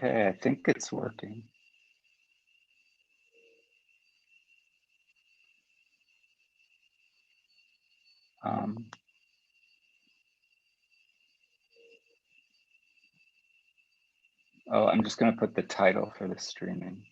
Okay, I think it's working. Oh, I'm just going to put the title for the streaming.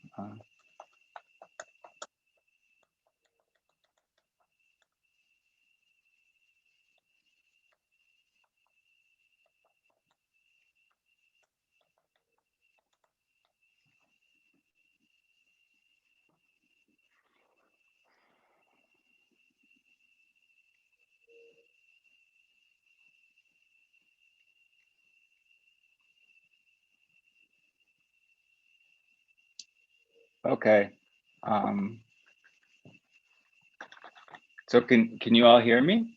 Okay. So can you all hear me?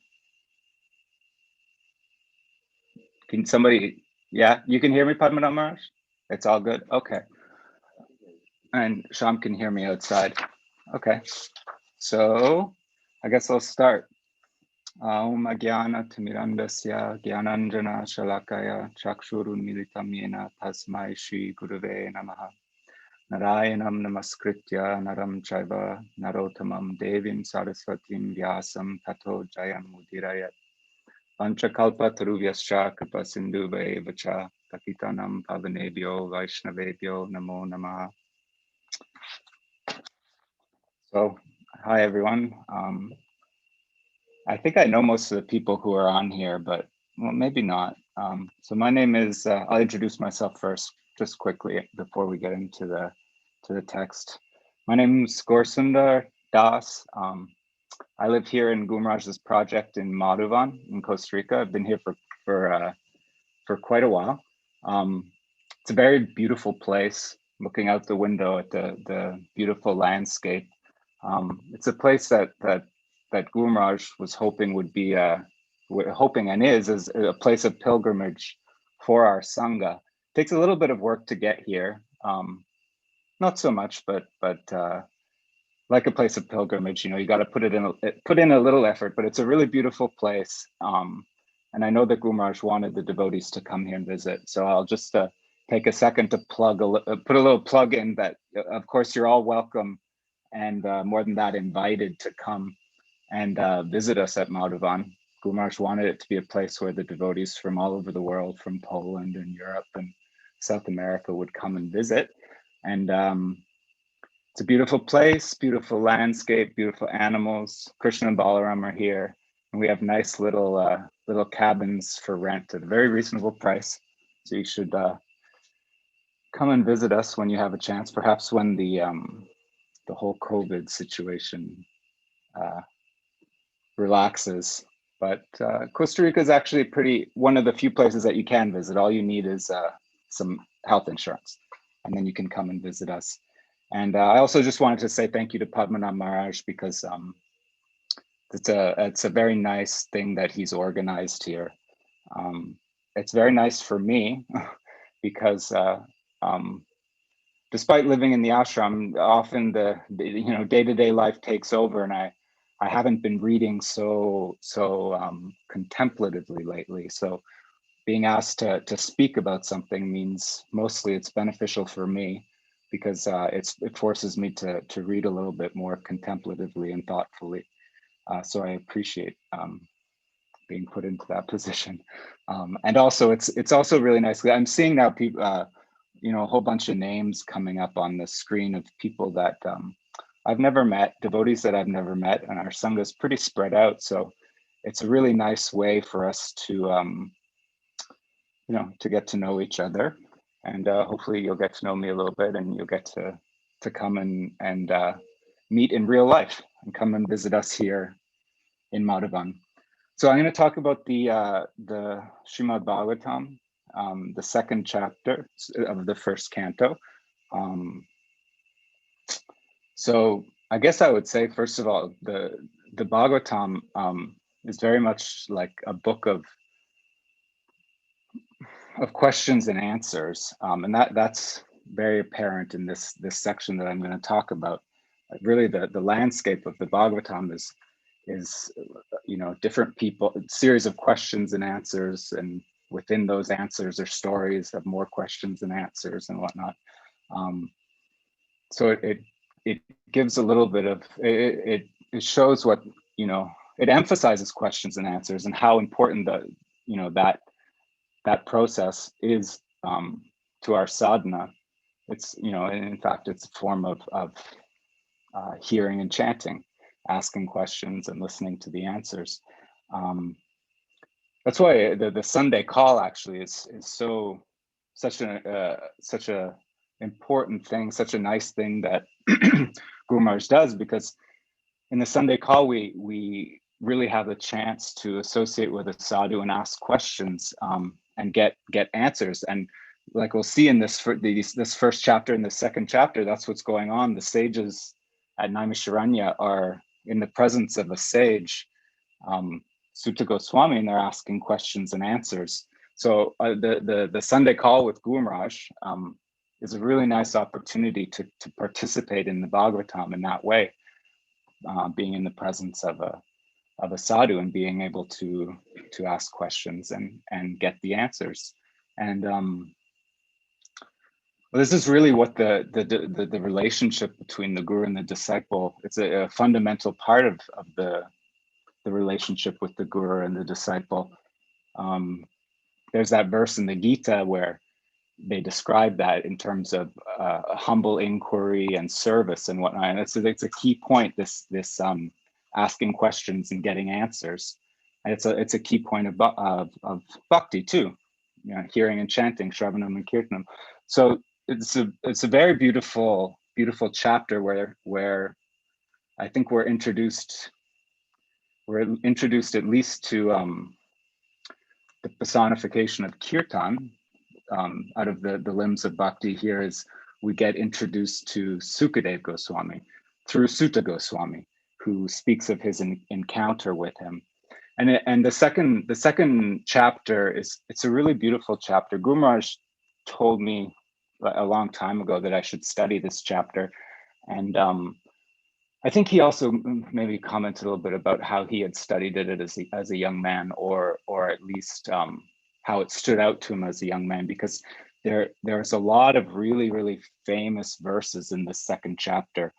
Can somebody? Yeah, you can hear me, Padmanabh Maharaj? It's all good. Okay. And Sham can hear me outside. Okay. So I guess I'll start. Om Agyana Timirandasya Gyananjana Shalakaya Chakshurun Militam Yena Tasmai Shri Gurave Namaha Narayanam Namaskritya Naram Chaiva Narotamam Devim Saraswatim Vyasam Tato Jayam Mudirayat Panchakalpa Taruvyascha Kripa Sindhuve Vacha Takitanam Pavanebhyo Vaishnavebhyo Namo Namaha. So, hi everyone. I think I know most of the people who are on here, but well, maybe not. So my name is, I'll introduce myself first, just quickly before we get into the text. My name is Gaurasundara Das. I live here in Gumraj's project in Madhuvan in Costa Rica. I've been here for quite a while. It's a very beautiful place. Looking out the window at the beautiful landscape. It's a place that Gumraj was hoping would be hoping and is a place of pilgrimage for our sangha. It takes a little bit of work to get here, not so much, but like a place of pilgrimage, you got to put in a little effort. But it's a really beautiful place, and I know that Gumraj wanted the devotees to come here and visit. So I'll just take a second to put a little plug in that, of course, you're all welcome, and more than that, invited to come and visit us at Madhuvan. Gumraj wanted it to be a place where the devotees from all over the world, from Poland and Europe and South America, would come and visit. And it's a beautiful place, beautiful landscape, beautiful animals. Krishna and Balaram are here, and we have nice little cabins for rent at a very reasonable price. So you should come and visit us when you have a chance, perhaps when the whole COVID situation relaxes. But Costa Rica is actually one of the few places that you can visit. All you need is some health insurance, and then you can come and visit us. And I also just wanted to say thank you to Padmanabh Maharaj, because it's a very nice thing that he's organized here. It's very nice for me because despite living in the ashram, often the day-to-day life takes over, and I haven't been reading so contemplatively lately. So being asked to speak about something means mostly it's beneficial for me, because it forces me to read a little bit more contemplatively and thoughtfully. So I appreciate being put into that position. And also it's also really nice. I'm seeing now people, a whole bunch of names coming up on the screen of people that I've never met, devotees that I've never met, and our sangha is pretty spread out. So it's a really nice way for us to to get to know each other, and hopefully you'll get to know me a little bit, and you'll get to come and meet in real life and come and visit us here in Madhuvan. So I'm going to talk about the Srimad Bhagavatam, the second chapter of the first canto. So I guess I would say, first of all, the Bhagavatam is very much like a book of questions and answers, and that's very apparent in this section that I'm going to talk about. Really, the landscape of the Bhagavatam is different people, series of questions and answers, and within those answers are stories of more questions and answers and whatnot. So it gives a little bit of it shows what, you know, it emphasizes questions and answers and how important the, you know, that process is to our sadhana. It's, you know, in fact, it's a form of hearing and chanting, asking questions and listening to the answers. That's why the Sunday call actually is such a important thing, such a nice thing that Guru Maharaj does, because in the Sunday call we really have the chance to associate with a sadhu and ask questions and get answers. And like we'll see in this first chapter and the second chapter, that's what's going on. The sages at Naimisharanya are in the presence of a sage, Sutta Goswami, and they're asking questions and answers. So the Sunday call with Guru Maharaj is a really nice opportunity to participate in the Bhagavatam in that way, being in the presence of a sadhu and being able to ask questions and get the answers. And this is really what the relationship between the guru and the disciple. It's a fundamental part of the relationship with the guru and the disciple. There's that verse in the Gita where they describe that in terms of humble inquiry and service and whatnot. And it's a key point, this asking questions and getting answers. And it's a key point of bhakti too, you know, hearing and chanting, shravanam and kirtanam. So it's a very beautiful chapter where I think we're introduced at least to the personification of kirtan. Out of the limbs of bhakti here is we get introduced to Sukadev Goswami through Sutta Goswami, who speaks of his encounter with him. And the second chapter it's a really beautiful chapter. Guru Maharaj told me a long time ago that I should study this chapter. And I think he also maybe commented a little bit about how he had studied it as a young man, or at least how it stood out to him as a young man, because there's a lot of really famous verses in the second chapter.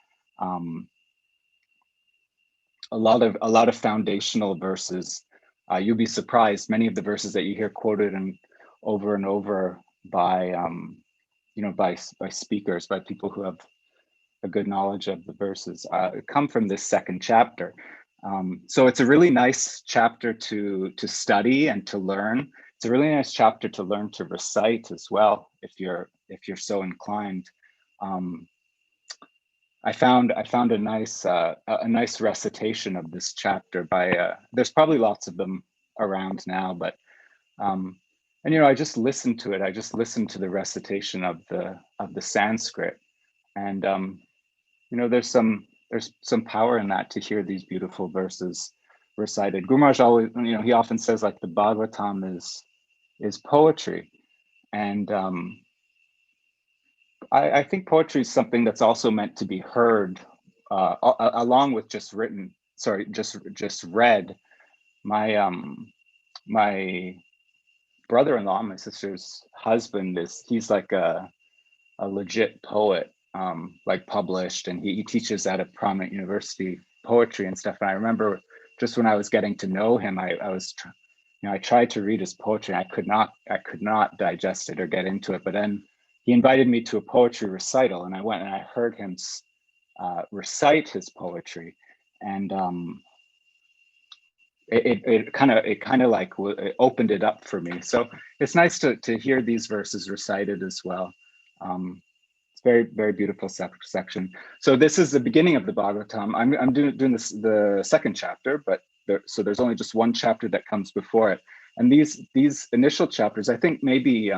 A lot of foundational verses. You'll be surprised, many of the verses that you hear quoted and over by by speakers, by people who have a good knowledge of the verses, come from this second chapter. So it's a really nice chapter to study and to learn. It's a really nice chapter to learn to recite as well, if you're so inclined. I found a nice recitation of this chapter by there's probably lots of them around now, but and I just listened to it. I just listened to the recitation of the Sanskrit, and there's some power in that, to hear these beautiful verses recited. Guru Maharaj always, he often says, like, the Bhagavatam is poetry, and I think poetry is something that's also meant to be heard along with just read. My brother-in-law, my sister's husband, he's like a legit poet, like published, and he teaches at a prominent university poetry and stuff. And I remember just when I was getting to know him, I tried to read his poetry, and I could not digest it or get into it. But then he invited me to a poetry recital, and I went and I heard him recite his poetry, and it kind of like it opened it up for me. So it's nice to hear these verses recited as well. It's very, very beautiful section. So this is the beginning of the Bhagavatam. I'm doing this the second chapter, but so there's only just one chapter that comes before it. And these initial chapters, I think maybe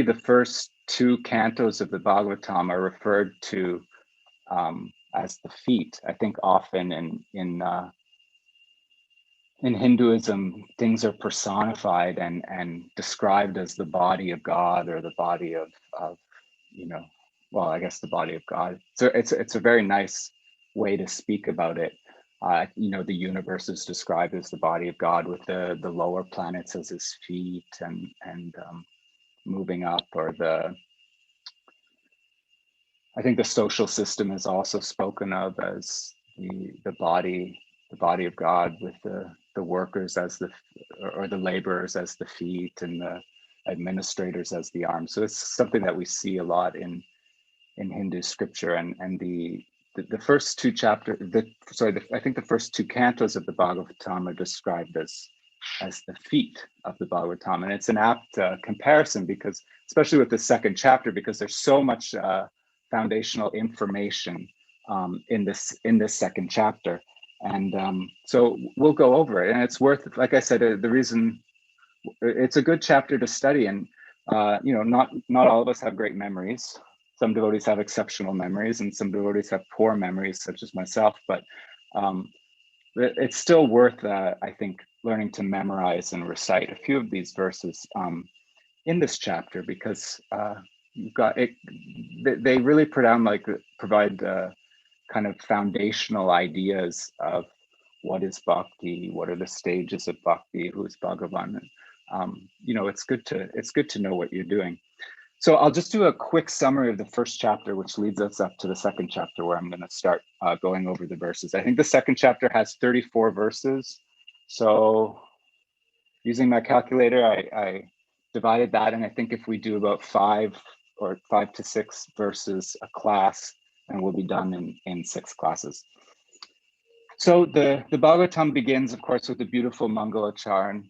the first two cantos of the Bhagavatam are referred to as the feet. I think often in Hinduism, things are personified and described as the body of God, or the body of I guess the body of God. So it's a very nice way to speak about it. The universe is described as the body of God, with the lower planets as his feet, and moving up, or I think the social system is also spoken of as the body of God, with the workers as or the laborers as the feet, and the administrators as the arms. So it's something that we see a lot in Hindu scripture, and the first two chapters, I think the first two cantos of the Bhagavatam are described as the feet of the Bhagavatam, and it's an apt comparison, because especially with the second chapter, because there's so much foundational information in this second chapter, and so we'll go over it, and it's worth, like I said, the reason it's a good chapter to study, and not all of us have great memories. Some devotees have exceptional memories, and some devotees have poor memories, such as myself. But it's still worth, I think, learning to memorize and recite a few of these verses in this chapter, because you've got it. They really provide kind of foundational ideas of what is bhakti, what are the stages of bhakti, who is Bhagavan. It's good to know what you're doing. So I'll just do a quick summary of the first chapter, which leads us up to the second chapter, where I'm going to start going over the verses. I think the second chapter has 34 verses. So using my calculator, I divided that, and I think if we do about 5 to 6 verses a class, and we'll be done in 6 classes. So the Bhagavatam begins, of course, with the beautiful Mangalacharan,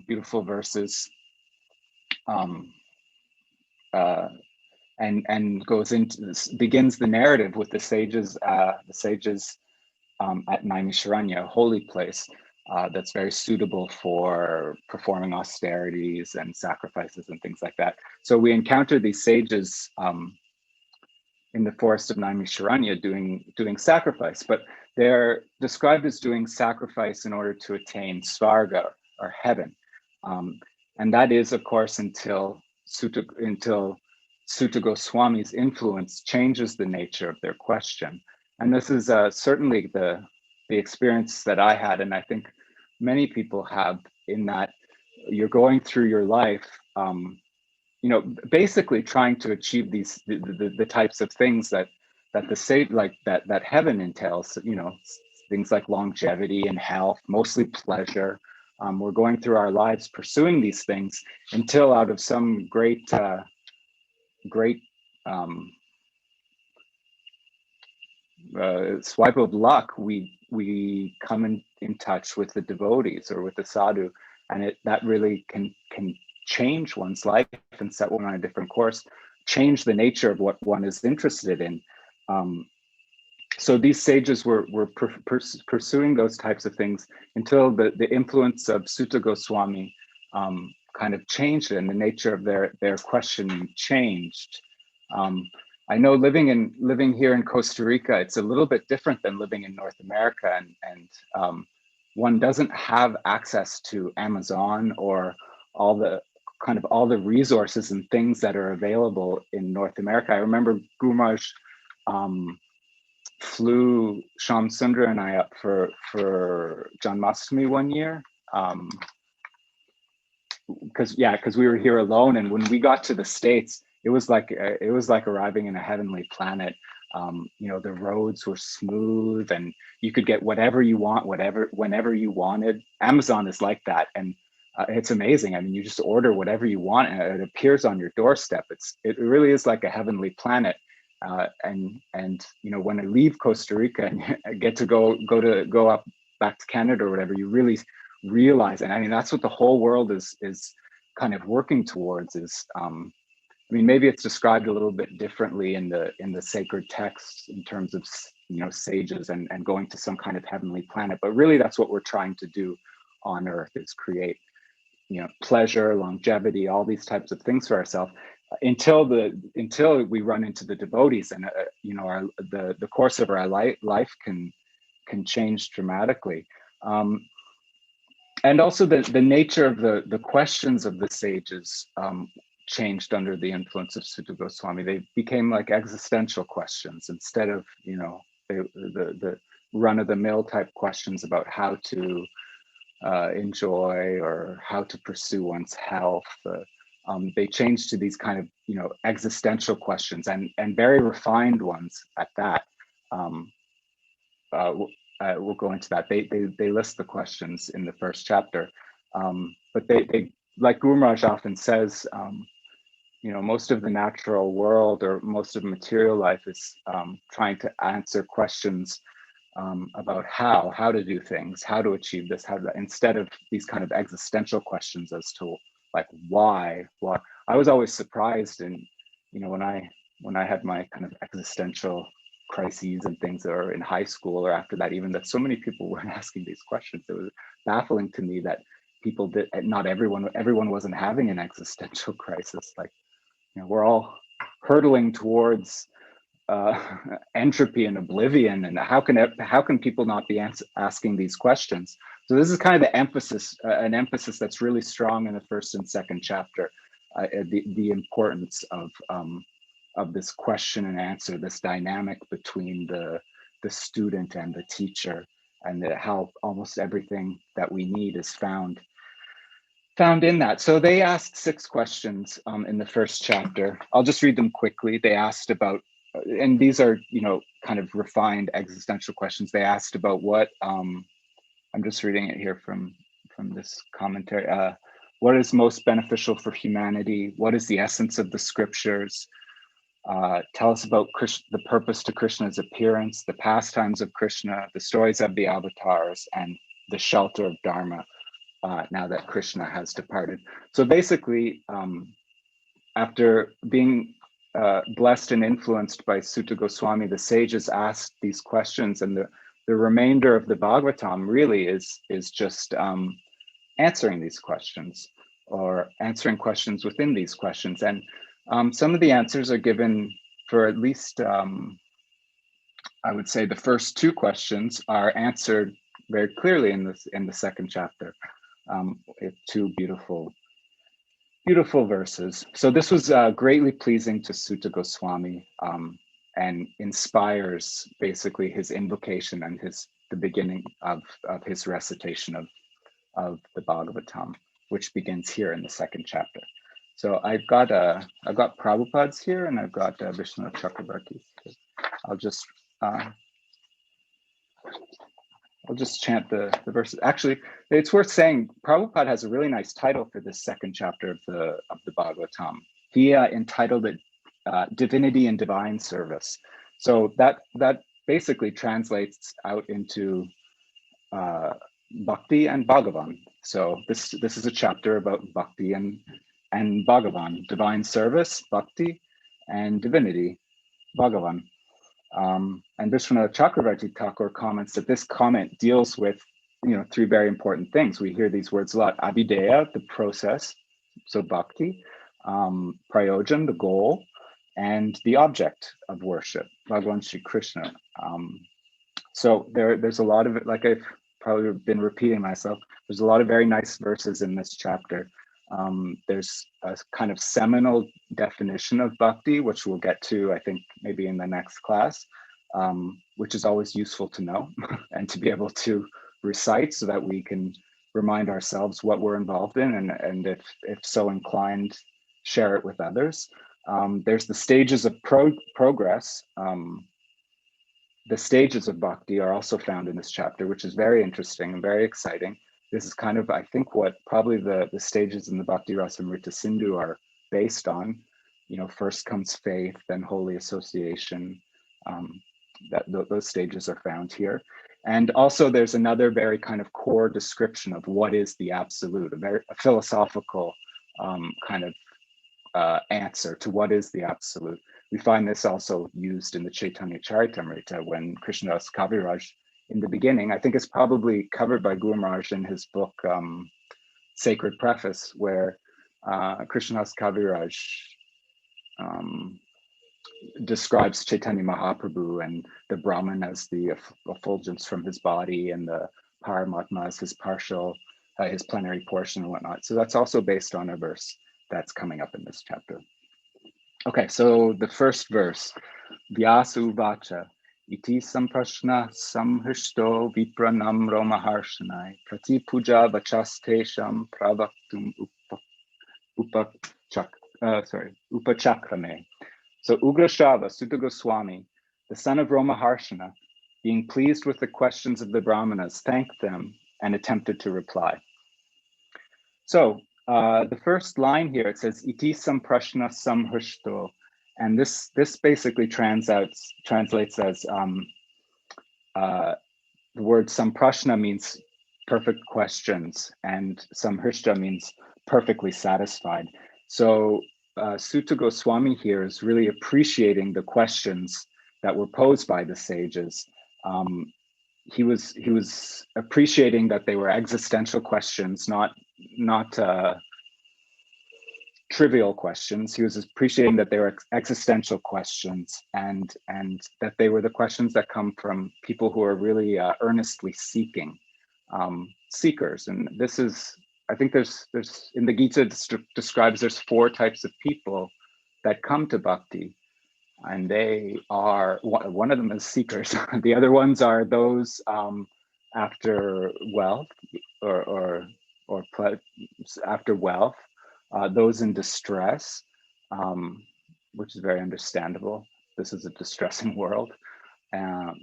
beautiful verses, and begins the narrative with the sages at Naimisharanya, a holy place that's very suitable for performing austerities and sacrifices and things like that. So we encounter these sages in the forest of Naimisharanya doing sacrifice, but they're described as doing sacrifice in order to attain Svarga, or heaven. And that is, of course, until Sutta Goswami's influence changes the nature of their question. And this is certainly the experience that I had, and I think many people have, in that you're going through your life, basically trying to achieve the types of things that that heaven entails. Things like longevity and health, mostly pleasure. We're going through our lives pursuing these things until, out of some great swipe of luck, we come in touch with the devotees or with the sadhu, and that really can change one's life and set one on a different course, change the nature of what one is interested in. So these sages were pursuing those types of things until the influence of Sutta Goswami kind of changed it, and the nature of their questioning changed. I know living here in Costa Rica, it's a little bit different than living in North America, and one doesn't have access to Amazon or all the resources and things that are available in North America. I remember Gurmaj flew Shyam Sundar and I up for Janmashtami one year, because we were here alone, and when we got to the States, it was like arriving in a heavenly planet. The roads were smooth, and you could get whatever you want, whenever you wanted. Amazon is like that, and it's amazing. I mean, you just order whatever you want, and it appears on your doorstep. It really is like a heavenly planet. And when I leave Costa Rica and I get to go up back to Canada or whatever, you really realize, and I mean, that's what the whole world is kind of working towards. Is maybe it's described a little bit differently in the sacred texts in terms of sages and going to some kind of heavenly planet, but really that's what we're trying to do on earth, is create pleasure, longevity, all these types of things for ourselves, until we run into the devotees, and the course of our life can change dramatically. And also the nature of the questions of the sages changed under the influence of Sutta Goswami. They became like existential questions instead of the run-of-the-mill type questions about how to enjoy or how to pursue one's health. They changed to these kind of, existential questions and very refined ones at that. We'll go into that. They list the questions in the first chapter, but they like Guru Maharaj often says, most of the natural world or most of material life is trying to answer questions about how to do things, how to achieve this, how to, instead of these kind of existential questions as to like why. I was always surprised, and when I had my kind of existential crises and things, or in high school or after that, even, that so many people weren't asking these questions. It was baffling to me that people did. Not everyone wasn't having an existential crisis. Like, we're all hurtling towards entropy and oblivion, and how can people not be asking these questions? So this is kind of the emphasis, an emphasis that's really strong in the first and second chapter, the importance of this question and answer, this dynamic between the student and the teacher, and how almost everything that we need is found in that. So they asked 6 questions in the first chapter. I'll just read them quickly. They asked about, and these are, kind of refined existential questions. They asked about what, I'm just reading it here from this commentary. What is most beneficial for humanity? What is the essence of the scriptures? Tell us about the purpose to Krishna's appearance, the pastimes of Krishna, the stories of the avatars, and the shelter of Dharma. Now that Krishna has departed. So basically, after being blessed and influenced by Sutta Goswami, the sages asked these questions, and the remainder of the Bhagavatam really is just answering these questions, or answering questions within these questions. And some of the answers are given for at least, I would say the first 2 questions are answered very clearly in the second chapter. 2 beautiful verses. So this was greatly pleasing to Sutta Goswami, and inspires basically his invocation and the beginning of his recitation of the Bhagavatam, which begins here in the second chapter. So I've got Prabhupada's here, and I've got Vishnu Chakravarti's. I'll just chant the verses. Actually, it's worth saying Prabhupada has a really nice title for this second chapter of the Bhagavatam. He entitled it Divinity and Divine Service. So that basically translates out into Bhakti and Bhagavan. So this is a chapter about Bhakti and Bhagavan, divine service, Bhakti, and divinity, Bhagavan. And Vishwanath Chakravarti Thakur comments that this comment deals with, 3 very important things. We hear these words a lot: Abhideya, the process, so Bhakti, Prayojan, the goal, and the object of worship, Bhagavan Shri Krishna. So there's a lot of it, like I've probably been repeating myself, there's a lot of very nice verses in this chapter. There's a kind of seminal definition of bhakti, which we'll get to, I think, maybe in the next class, which is always useful to know and to be able to recite, so that we can remind ourselves what we're involved in, and if so inclined, share it with others. There's the stages of progress. The stages of bhakti are also found in this chapter, which is very interesting and very exciting. This is kind of, I think, what probably the stages in the Bhakti Rasamrita Sindhu are based on. First comes faith, then holy association. Those stages are found here. And also there's another very kind of core description of what is the absolute, a philosophical kind of answer to what is the absolute. We find this also used in the Chaitanya Charitamrita when Krishnadas Kaviraj, in the beginning, I think it's probably covered by Guru Maharaj in his book, Sacred Preface, where Krishnadas Kaviraj describes Chaitanya Mahaprabhu and the Brahman as the effulgence from his body, and the Paramatma as his partial, his plenary portion and whatnot. So that's also based on a verse that's coming up in this chapter. Okay, so the first verse, Vyasa Uvacha, Iti samprashna samhrishto vipranamro maharshanai prati puja vachastesham pravaktum upachakrame. So Ugrashrava, Sutta Goswami, the son of Romaharshana, being pleased with the questions of the Brahmanas, thanked them and attempted to reply. So the first line here, it says, Iti samprashna samhrishto. And this basically translates as the word samprashna means perfect questions, and samhrishta means perfectly satisfied. So Sutta Goswami here is really appreciating the questions that were posed by the sages. He was appreciating that they were existential questions, not trivial questions. He was appreciating that they were existential questions, and that they were the questions that come from people who are really earnestly seeking, seekers. And this is, I think there's in the Gita describes there's 4 types of people that come to bhakti, and they are, one of them is seekers. The other ones are those after wealth or after wealth. Those in distress, which is very understandable. This is a distressing world.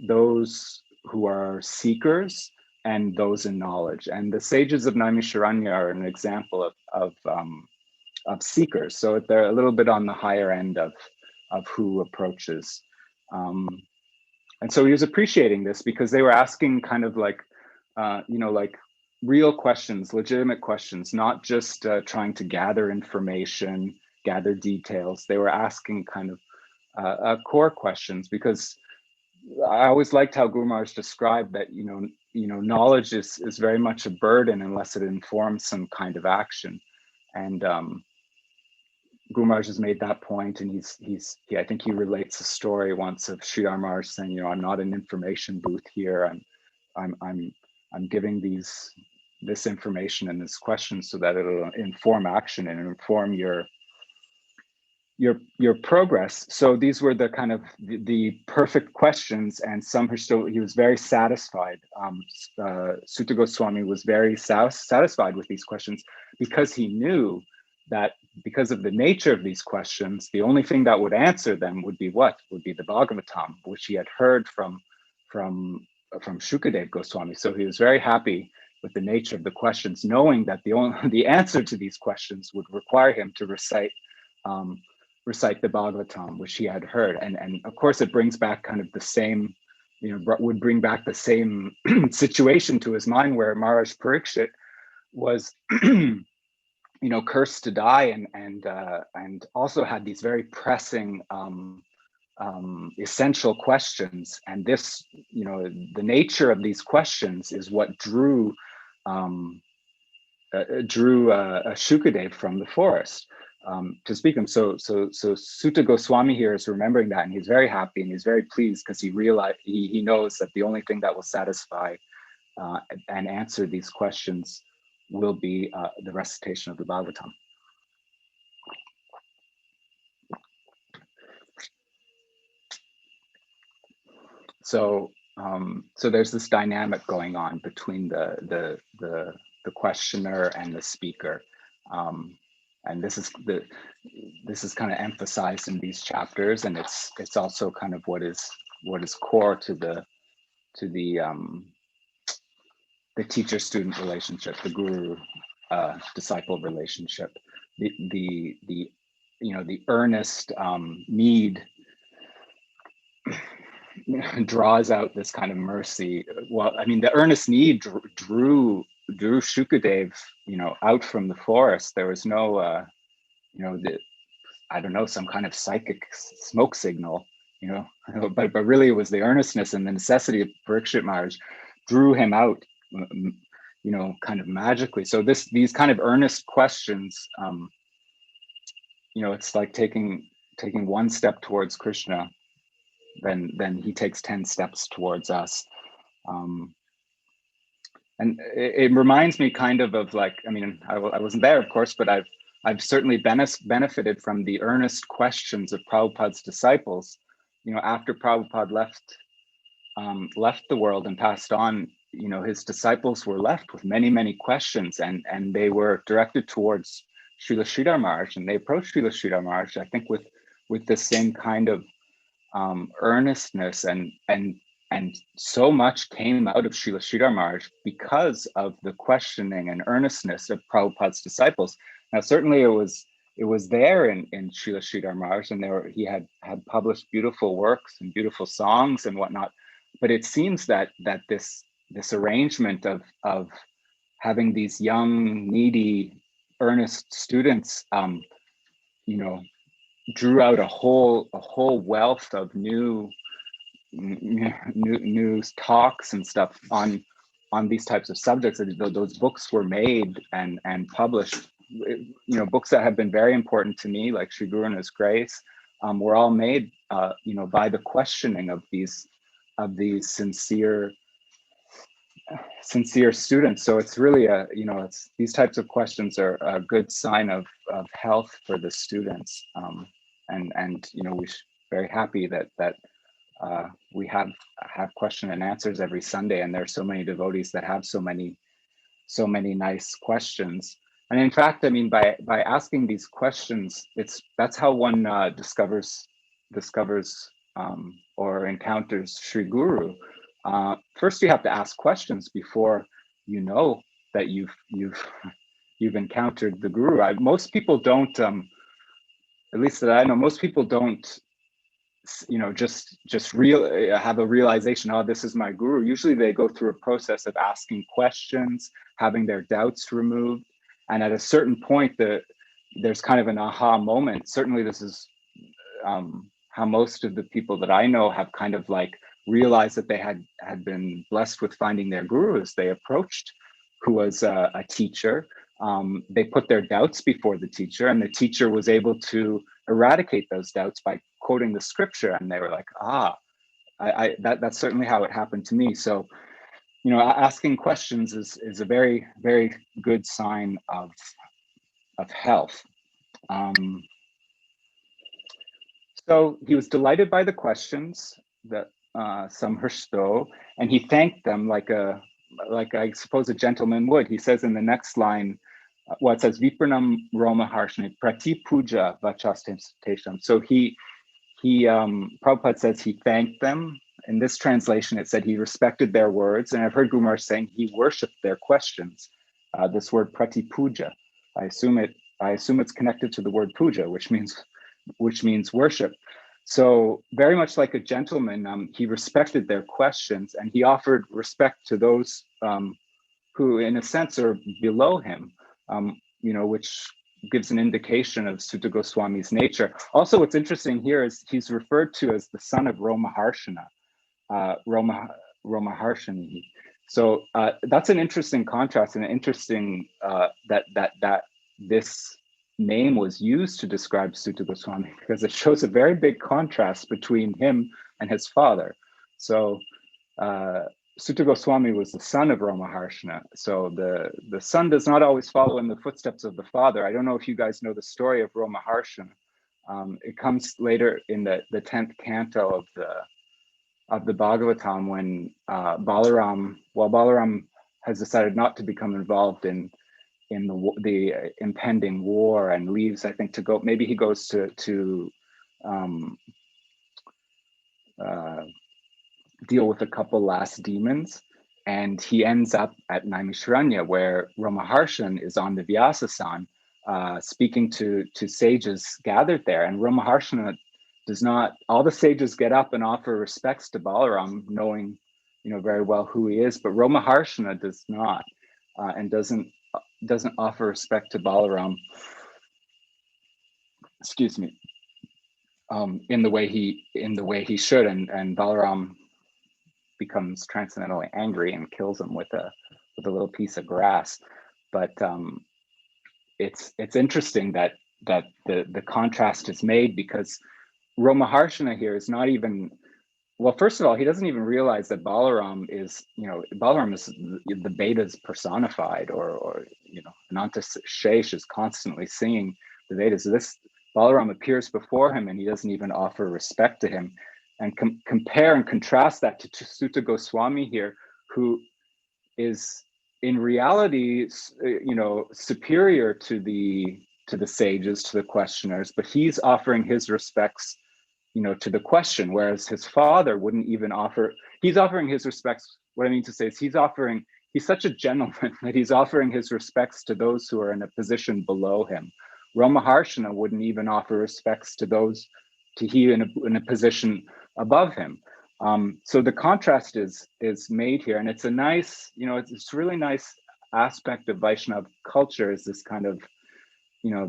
Those who are seekers, and those in knowledge. And the sages of Naimisharanya are an example of seekers. So they're a little bit on the higher end of who approaches. And so he was appreciating this because they were asking kind of like, like real questions, legitimate questions, not just trying to gather information, gather details. They were asking kind of core questions, because I always liked how Guru Maharaj described that, knowledge is very much a burden unless it informs some kind of action. And Guru Maharaj has made that point, and I think he relates a story once of Sridhar Maharaj saying, I'm not an information booth here. I'm giving this information and this question so that it'll inform action and inform your progress. So these were the kind of the perfect questions, and he was very satisfied. Sutta Goswami was very satisfied with these questions, because he knew that because of the nature of these questions, the only thing that would answer them would be what? Would be the Bhagavatam, which he had heard from Shukadev Goswami. So he was very happy with the nature of the questions, knowing that the answer to these questions would require him to recite the Bhagavatam, which he had heard. And of course, it brings back kind of the same, would bring back the same situation to his mind, where Maharaj Parikshit was, cursed to die, and also had these very pressing, essential questions. And this, the nature of these questions is what drew Shukadev from the forest to speak him. So Sutta Goswami here is remembering that, and he's very happy and he's very pleased, because he realized he knows that the only thing that will satisfy and answer these questions will be the recitation of the Bhagavatam. So there's this dynamic going on between the questioner and the speaker, and this is kind of emphasized in these chapters, and it's also kind of what is core to the teacher-student relationship, the guru disciple relationship, the earnest need draws out this kind of mercy. Well, I mean, the earnest need drew Shukadev, out from the forest. There was no, I don't know, some kind of psychic smoke signal, but really it was the earnestness and the necessity of Parikshit Maharaj drew him out, kind of magically. So these kind of earnest questions, it's like taking one step towards Krishna, then he takes 10 steps towards us. And it reminds me kind of like, I mean, I wasn't there, of course, but I've certainly benefited from the earnest questions of Prabhupada's disciples. After Prabhupada left left the world and passed on, his disciples were left with many, many questions, and they were directed towards Srila Sridhar Maharaj, and they approached Srila Sridhar Maharaj, I think, with the same kind of earnestness, and so much came out of Srila Sridhar Maharaj because of the questioning and earnestness of Prabhupada's disciples. Now, certainly it was there in Srila Sridhar Maharaj, and he had published beautiful works and beautiful songs and whatnot. But it seems that this arrangement of having these young, needy, earnest students, drew out a whole wealth of new talks and stuff on these types of subjects. Those books were made and published. Books that have been very important to me, like Sri Guru and His Grace, were all made, by the questioning of these sincere students. So it's really it's these types of questions are a good sign of health for the students, and we're very happy that we have question and answers every Sunday, and there are so many devotees that have so many nice questions. And in fact, I mean, by asking these questions, that's how one discovers or encounters Sri Guru. First, you have to ask questions before you know that you've encountered the Guru. Most people don't, at least that I know, most people don't, just have a realization, oh, this is my Guru. Usually they go through a process of asking questions, having their doubts removed, and at a certain point, there's kind of an aha moment. Certainly, this is how most of the people that I know have kind of like realized that they had been blessed with finding their Guru as they approached, who was a teacher. They put their doubts before the teacher, and the teacher was able to eradicate those doubts by quoting the scripture, and they were like, that's certainly how it happened to me. So, asking questions is a very, very good sign of health. So he was delighted by the questions that Samhrishto, and he thanked them like I suppose a gentleman would. He says in the next line, it says Vipranam Roma Harshani Prati Puja Vachastesham. So he Prabhupada says he thanked them. In this translation, it said he respected their words, and I've heard Guru Maharaj saying he worshipped their questions. This word Prati Puja, I assume it's connected to the word puja, which means worship. So very much like a gentleman, he respected their questions, and he offered respect to those who, in a sense, are below him, which gives an indication of Sutta Goswami's nature. Also, what's interesting here is he's referred to as the son of Romaharshana, Romaharshani. So that's an interesting contrast, and interesting that this name was used to describe Sutta Goswami, because it shows a very big contrast between him and his father. So Sutta Goswami was the son of Romaharshana. So the son does not always follow in the footsteps of the father. I don't know if you guys know the story of Romaharshana. It comes later in the 10th canto of the Bhagavatam, when Balaram has decided not to become involved in the impending war and leaves, I think, to go. Maybe he goes to deal with a couple last demons, and he ends up at Naimisharanya, where Romaharshan is on the Vyasasan, speaking to sages gathered there. And Romaharshan does not. All the sages get up and offer respects to Balaram, knowing, very well who he is. But Romaharshana does not, and doesn't offer respect to Balaram. Excuse me. In the way he should, and Balaram becomes transcendently angry and kills him with a little piece of grass. But it's interesting that the contrast is made, because Romaharshana here is not even, well, first of all, he doesn't even realize that Balaram is the Vedas personified, or Ananta Shesh is constantly singing the Vedas. This Balaram appears before him, and he doesn't even offer respect to him. and compare and contrast that to Sutta Goswami here, who is in reality, superior to the sages, to the questioners, but he's offering his respects, to the question, whereas his father wouldn't even offer. He's offering his respects. What I mean to say is he's such a gentleman that he's offering his respects to those who are in a position below him. Ramaharshana wouldn't even offer respects to those in a position above him. So the contrast is made here, and it's a nice, it's a really nice aspect of Vaishnava culture, is this kind of,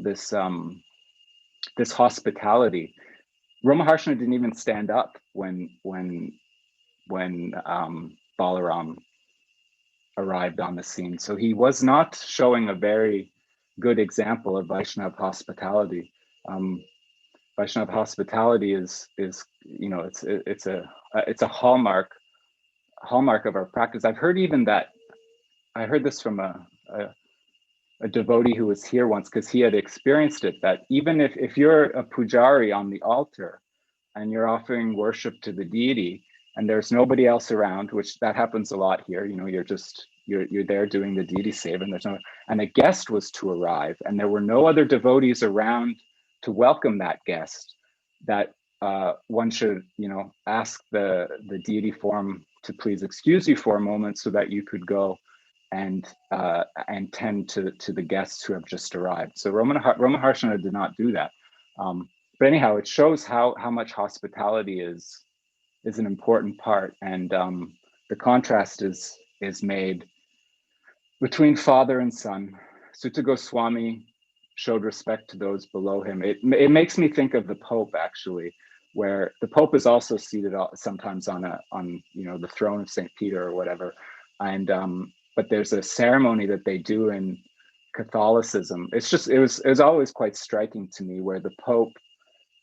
this hospitality. Ramaharshana didn't even stand up when Balaram arrived on the scene, so he was not showing a very good example of Vaishnava hospitality. Vaishnava hospitality is it's a hallmark of our practice. I heard this from a devotee who was here once, because he had experienced it, that even if you're a pujari on the altar and you're offering worship to the deity and there's nobody else around, which that happens a lot here, you're there doing the deity seva, and a guest was to arrive and there were no other devotees around to welcome that guest, that one should, ask the deity form to please excuse you for a moment so that you could go and tend to the guests who have just arrived. So Ramaharshana did not do that. But anyhow, it shows how much hospitality is an important part, and the contrast is made between father and son. Sutta Goswami showed respect to those below him. It makes me think of the Pope, actually, where the Pope is also seated sometimes on the throne of St. Peter or whatever, and but there's a ceremony that they do in Catholicism. It was always quite striking to me, where the Pope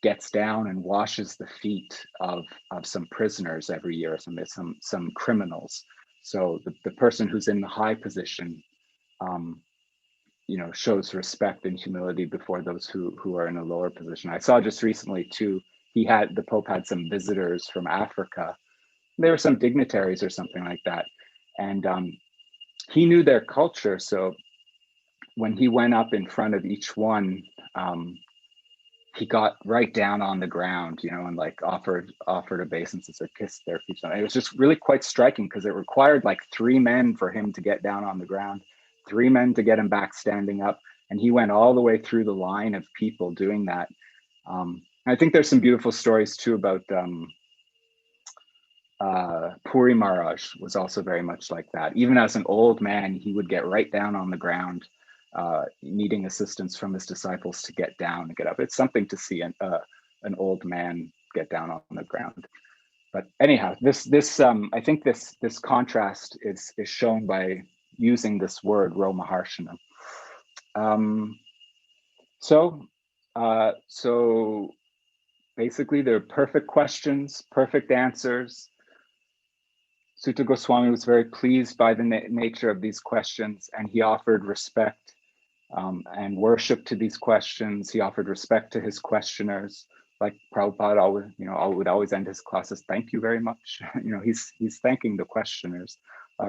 gets down and washes the feet of some prisoners every year, some criminals. So the person who's in the high position, shows respect and humility before those who are in a lower position. I saw just recently too, the Pope had some visitors from Africa. There were some dignitaries or something like that, and he knew their culture. So when he went up in front of each one, he got right down on the ground, and like offered obeisances or kissed their feet. It was just really quite striking, because it required like 3 men for him to get down on the ground, 3 men to get him back standing up, and he went all the way through the line of people doing that. I think there's some beautiful stories too about Puri Maharaj was also very much like that. Even as an old man, he would get right down on the ground, needing assistance from his disciples to get down and get up. It's something to see an old man get down on the ground. But anyhow, this I think this contrast is shown by using this word Romaharshana. So basically, they're perfect questions, perfect answers. Sutta Goswami was very pleased by the nature of these questions, and he offered respect and worship to these questions. He offered respect to his questioners. Like Prabhupada would always end his classes, "Thank you very much." He's thanking the questioners.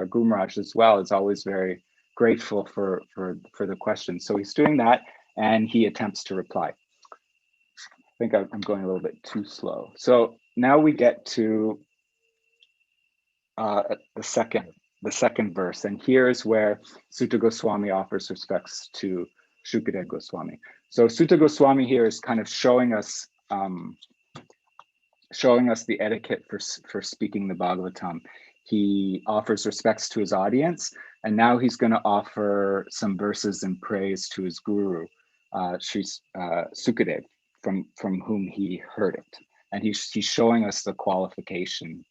Guru Maharaj as well is always very grateful for the questions. So he's doing that, and he attempts to reply. I think I'm going a little bit too slow. So now we get to the second verse, and here's where Sutta Goswami offers respects to Shukadeva Goswami. So Sutta Goswami here is kind of showing us the etiquette for speaking the Bhagavatam. He offers respects to his audience, and now he's going to offer some verses in praise to his guru, Sri Sukadeva, from whom he heard it. And he's showing us the qualification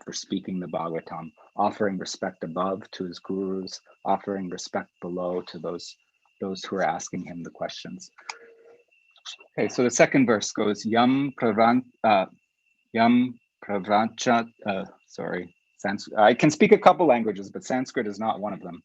for speaking the Bhagavatam, offering respect above to his gurus, offering respect below to those who are asking him the questions. Okay, so the second verse goes, Yam Pravranchat, I can speak a couple languages, but Sanskrit is not one of them.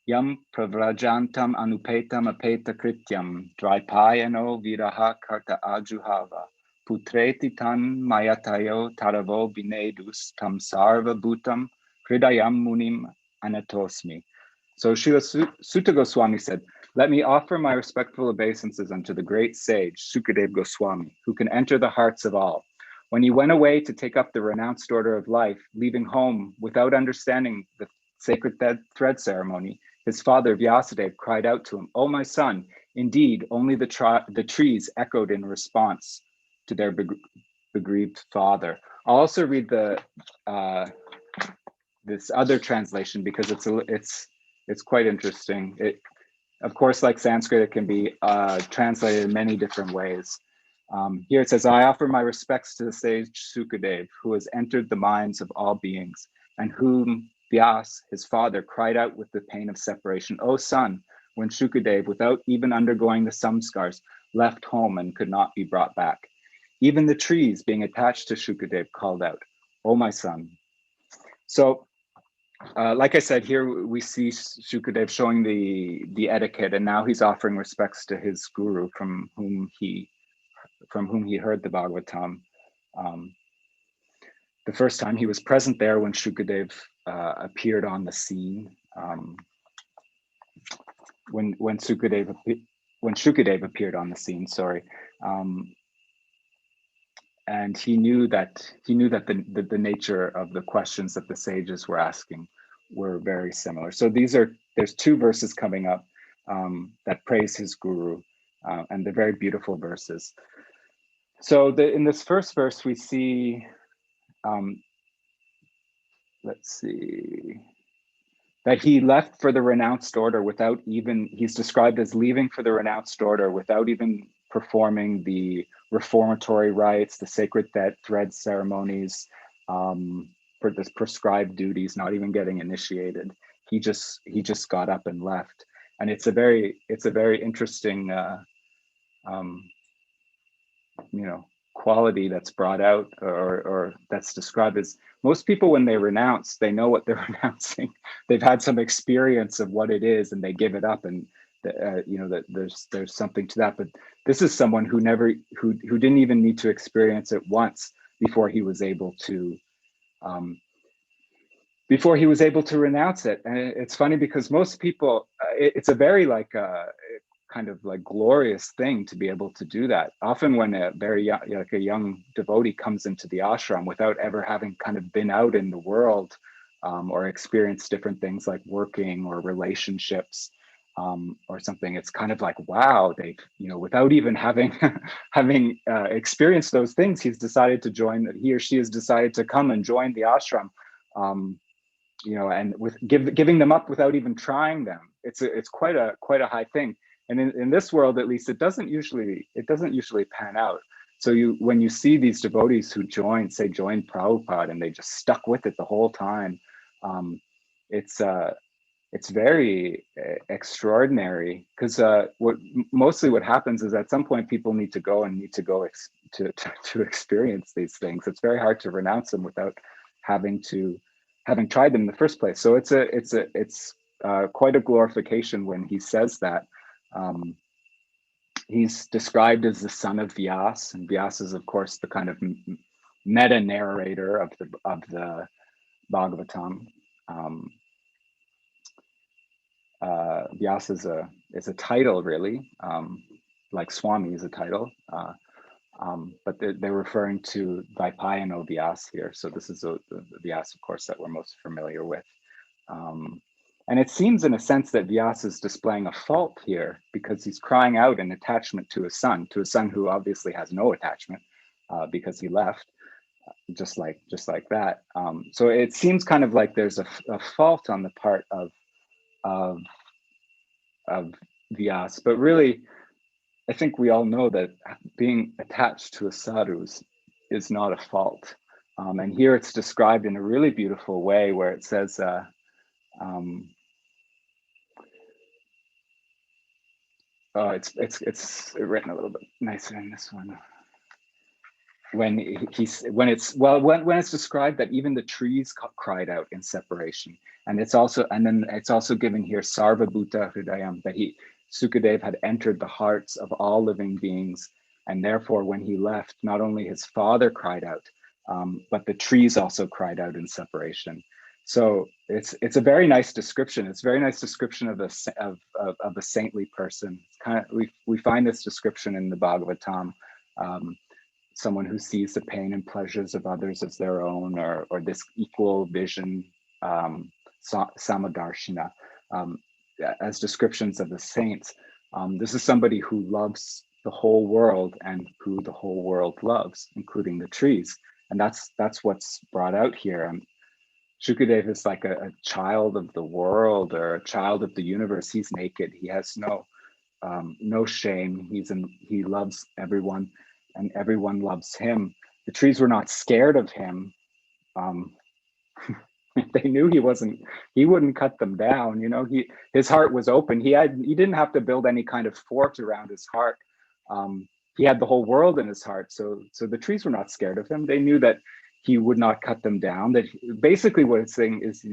Yam Pravrajantam Anupetam Apeta Krityam Dvaipayano Viraha Karta Ajuhava putreti tan mayatayo taravo binedus tam sarva bhutam hridayam munim anatosmi. So Srila Sutta Goswami said, let me offer my respectful obeisances unto the great sage, Sukadeva Goswami, who can enter the hearts of all. When he went away to take up the renounced order of life, leaving home without understanding the sacred thread ceremony, his father Vyasadeva cried out to him, "O my son, indeed, only the trees echoed in response to their bereaved father." I'll also read the this other translation because it's quite interesting. It, of course, like Sanskrit, it can be translated in many different ways. Here it says, I offer my respects to the sage Sukadeva, who has entered the minds of all beings, and whom Vyas, his father, cried out with the pain of separation, O son, when Sukadeva, without even undergoing the samskars, left home and could not be brought back. Even the trees, being attached to Sukadeva, called out, O my son. So, like I said, here we see Shukadev showing the etiquette, and now he's offering respects to his guru from whom he heard the Bhagavatam. The first time he was present there when Shukadev appeared on the scene. When Shukadev appeared on the scene, sorry. And he knew that the nature of the questions that the sages were asking were very similar. So there's two verses coming up that praise his guru, and they're very beautiful verses. So in this first verse we see, let's see, that he left for the renounced order without even, he's described as leaving for the renounced order without even performing the reformatory rites, the sacred thread ceremonies, for the prescribed duties, not even getting initiated. He just got up and left. And it's a very interesting quality that's brought out or that's described as, most people when they renounce, they know what they're renouncing. They've had some experience of what it is and they give it up, and that there's something to that. But this is someone who didn't even need to experience it once before he was able to renounce it. And it's funny because most people, it's a very kind of like glorious thing to be able to do that. Often when a very young, like a young devotee comes into the ashram without ever having kind of been out in the world or experienced different things like working or relationships or something, it's kind of like, wow, they've, without even having experienced those things, he or she has decided to come and join the ashram. And with giving them up without even trying them, it's quite a high thing. And in this world, at least, it doesn't usually pan out. So when you see these devotees who joined Prabhupada and they just stuck with it the whole time, it's very extraordinary, because what happens is at some point people need to go to experience these things. It's very hard to renounce them without having tried them in the first place. So it's quite a glorification when he says that. He's described as the son of Vyas, and Vyas is, of course, the kind of meta narrator of the Bhagavatam. Vyas is a title, really, like Swami is a title, but they're referring to Vaipayano Vyas here. So this is the Vyas, of course, that we're most familiar with. And it seems in a sense that Vyas is displaying a fault here, because he's crying out in attachment to his son who obviously has no attachment because he left, just like that. So it seems kind of like there's a fault on the part of Vyas, but really, I think we all know that being attached to a sadhu is not a fault. And here it's described in a really beautiful way, where it says, it's written a little bit nicer in this one. When it's described that even the trees cried out in separation, and it's also given here Sarva Bhuta Hridayam, that Sukadeva had entered the hearts of all living beings, And therefore, when he left, not only his father cried out, but the trees also cried out in separation. So it's a very nice description. It's a very nice description of a saintly person. It's kind of we find this description in the Bhagavatam. Someone who sees the pain and pleasures of others as their own, or this equal vision, samadarshina, as descriptions of the saints. This is somebody who loves the whole world and who the whole world loves, including the trees. And that's what's brought out here. Shukadev is like a child of the world, or a child of the universe. He's naked. He has no shame. He loves everyone, and everyone loves him. The trees were not scared of him. They knew he wouldn't cut them down. His heart was open. He didn't have to build any kind of fort around his heart. He had the whole world in his heart. So the trees were not scared of him. They knew that he would not cut them down. That basically what it's saying is,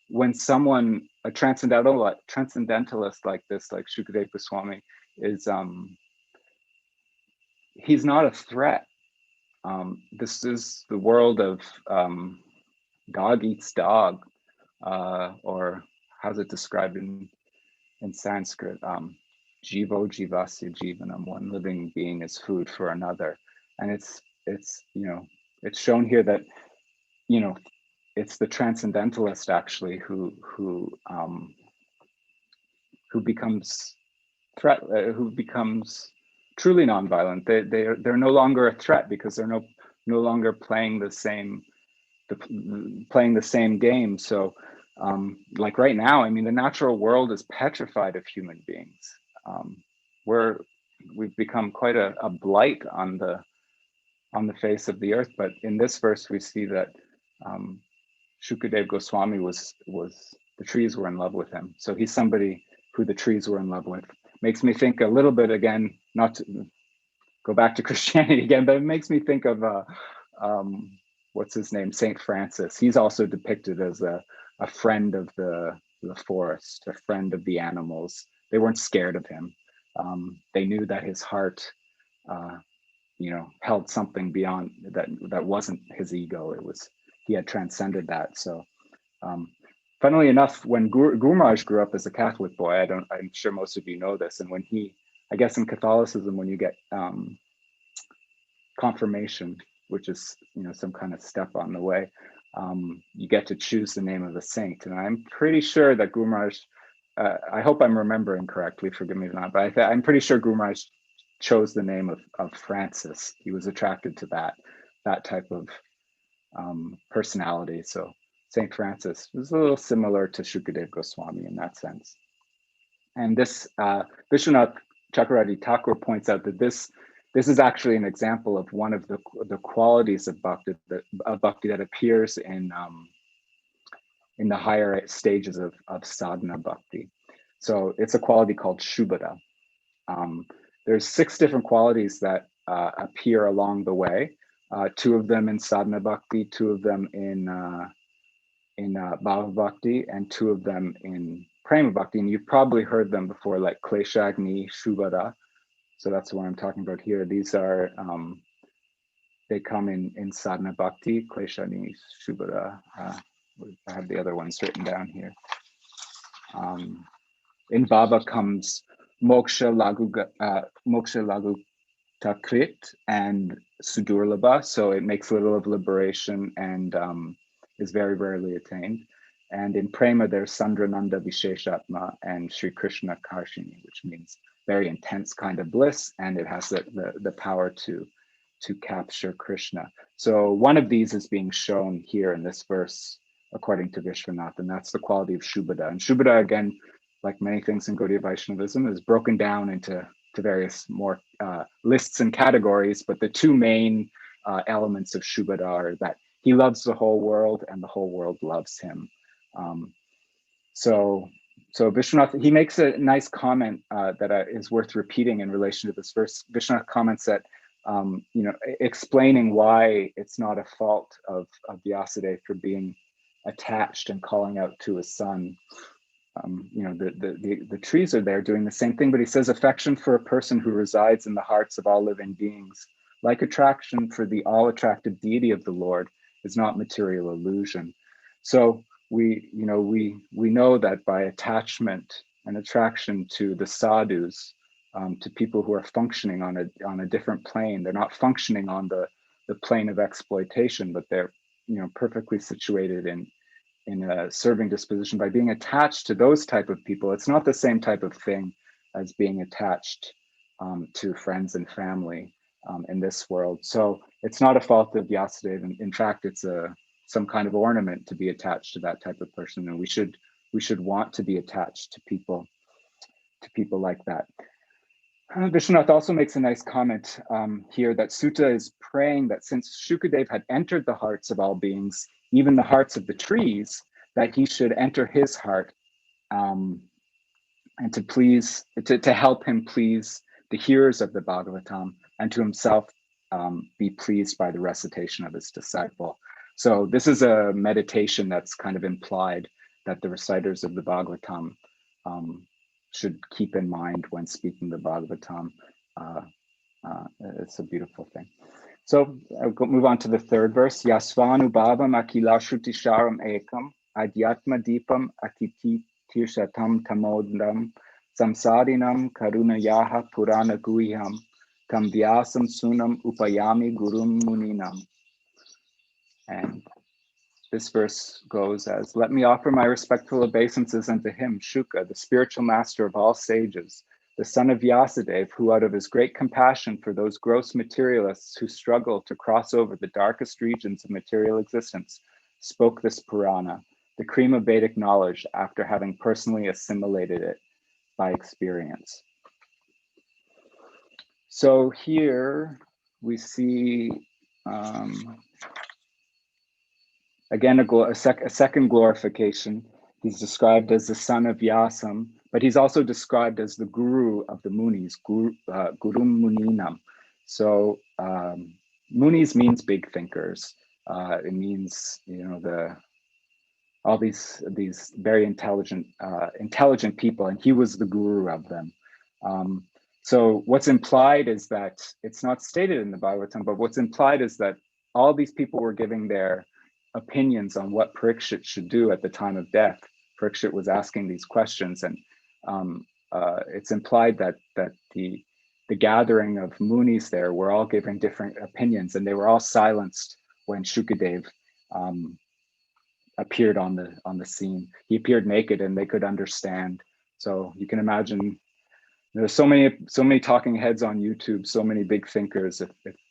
when someone, a transcendentalist like this, like Shukadev Goswami, is he's not a threat. This is the world of dog eats dog, or how's it described in Sanskrit? Jivo jivasya jivanam, one living being is food for another. And it's shown here that it's the transcendentalist actually who becomes who becomes truly nonviolent. They're no longer a threat, because they're no longer playing the same game. So like right now, I mean, the natural world is petrified of human beings. We've become quite a blight on the face of the earth. But in this verse, we see that Shukadev Goswami was the trees were in love with him. So he's somebody who the trees were in love with. Makes me think a little bit, again, not to go back to Christianity again, but it makes me think of what's his name, Saint Francis. He's also depicted as a friend of the forest, a friend of the animals. They weren't scared of him. They knew that his heart held something beyond that wasn't his ego. He had transcended that. So funnily enough, when Guru Maharaj grew up as a Catholic boy, I'm sure most of you know this, and when I guess in Catholicism, when you get confirmation, which is some kind of step on the way, you get to choose the name of a saint. And I'm pretty sure that Guru Maharaj, I hope I'm remembering correctly, forgive me if not, but I'm pretty sure Guru Maharaj chose the name of Francis. He was attracted to that type of personality. So Saint Francis was a little similar to Shukadev Goswami in that sense. And this Vishwanath Chakravarti Thakur points out that this is actually an example of one of the qualities of bhakti that appears in the higher stages of sadhana bhakti. So it's a quality called shubhata. There's 6 different qualities that appear along the way. 2 of them in sadhana bhakti, 2 of them in bhava bhakti, and 2 of them in prema bhakti. And you've probably heard them before, like kleshagni, shubhata. So that's what I'm talking about here. These are, they come in sadhana bhakti, kleshagni, shubhata. I have the other ones written down here. In bhava comes moksha lagu takrit and sudurlabha, so it makes little of liberation and is very rarely attained. And in prema, there's Sandrananda Visheshatma and Sri Krishna Karshini, which means very intense kind of bliss, and it has the power to capture Krishna. So one of these is being shown here in this verse, according to Vishwanath, and that's the quality of Shubhata. And Shubhata, again, like many things in Gaudiya Vaishnavism, is broken down into various more lists and categories, but the 2 main elements of Shubhata are that he loves the whole world and the whole world loves him. So Vishwanath, he makes a nice comment that is worth repeating in relation to this verse. Vishwanath comments that, explaining why it's not a fault of Vyasadeva for being attached and calling out to his son. the trees are there doing the same thing, but he says affection for a person who resides in the hearts of all living beings, like attraction for the all-attractive deity of the Lord, is not material illusion. So we know that by attachment and attraction to the sadhus, to people who are functioning on a different plane, they're not functioning on the plane of exploitation, but they're perfectly situated in a serving disposition. By being attached to those type of people, it's not the same type of thing as being attached to friends and family in this world. So it's not a fault of Vyasadeva. In fact, it's some kind of ornament to be attached to that type of person, and we should want to be attached to people like that. Vishwanath also makes a nice comment here that Sutta is praying that since Shukadev had entered the hearts of all beings, even the hearts of the trees, that he should enter his heart and to help him please the hearers of the Bhagavatam, and to himself be pleased by the recitation of his disciple. So this is a meditation that's kind of implied that the reciters of the Bhagavatam should keep in mind when speaking the Bhagavatam. It's a beautiful thing. So I'll move on to the third verse. Yasvanu bhavam akilashrutisharam ekam adhyatma deepam atiti tirshatam tamodam samsarinam karunayaha purana guhyam tam vyasam sunam upayami gurum muninam. And this verse goes as, let me offer my respectful obeisances unto him, Shuka, the spiritual master of all sages, the son of Vyasadeva, who out of his great compassion for those gross materialists who struggle to cross over the darkest regions of material existence, spoke this Purana, the cream of Vedic knowledge, after having personally assimilated it by experience. So here we see again, a second glorification. He's described as the son of Vyasam, but he's also described as the guru of the Munis, Gurum Muninam. So Munis means big thinkers. It means all these very intelligent people, and he was the guru of them. So what's implied is that, it's not stated in the Bhagavatam, but what's implied is that all these people were giving their opinions on what Parikshit should do at the time of death. Parikshit was asking these questions, and it's implied that the gathering of Munis there were all giving different opinions, and they were all silenced when Shukadev appeared on the scene. He appeared naked, and they could understand. So you can imagine there's so many talking heads on YouTube, so many big thinkers. If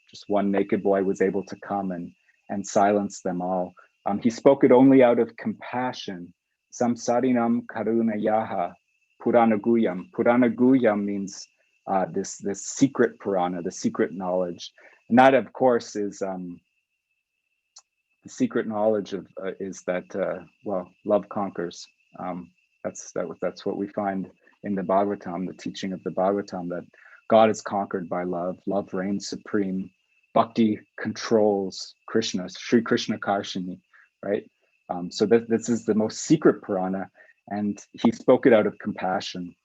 just one naked boy was able to come and silence them all. He spoke it only out of compassion. Samsarinam karuna yaha purana guyam. Purana guyam means this secret Purana, the secret knowledge. And that, of course, is the secret knowledge of is that love conquers. That's what we find in the Bhagavatam, the teaching of the Bhagavatam, that God is conquered by love. Love reigns supreme. Bhakti controls Krishna, Sri Krishna Karshini, right? So this is the most secret Purana, and he spoke it out of compassion.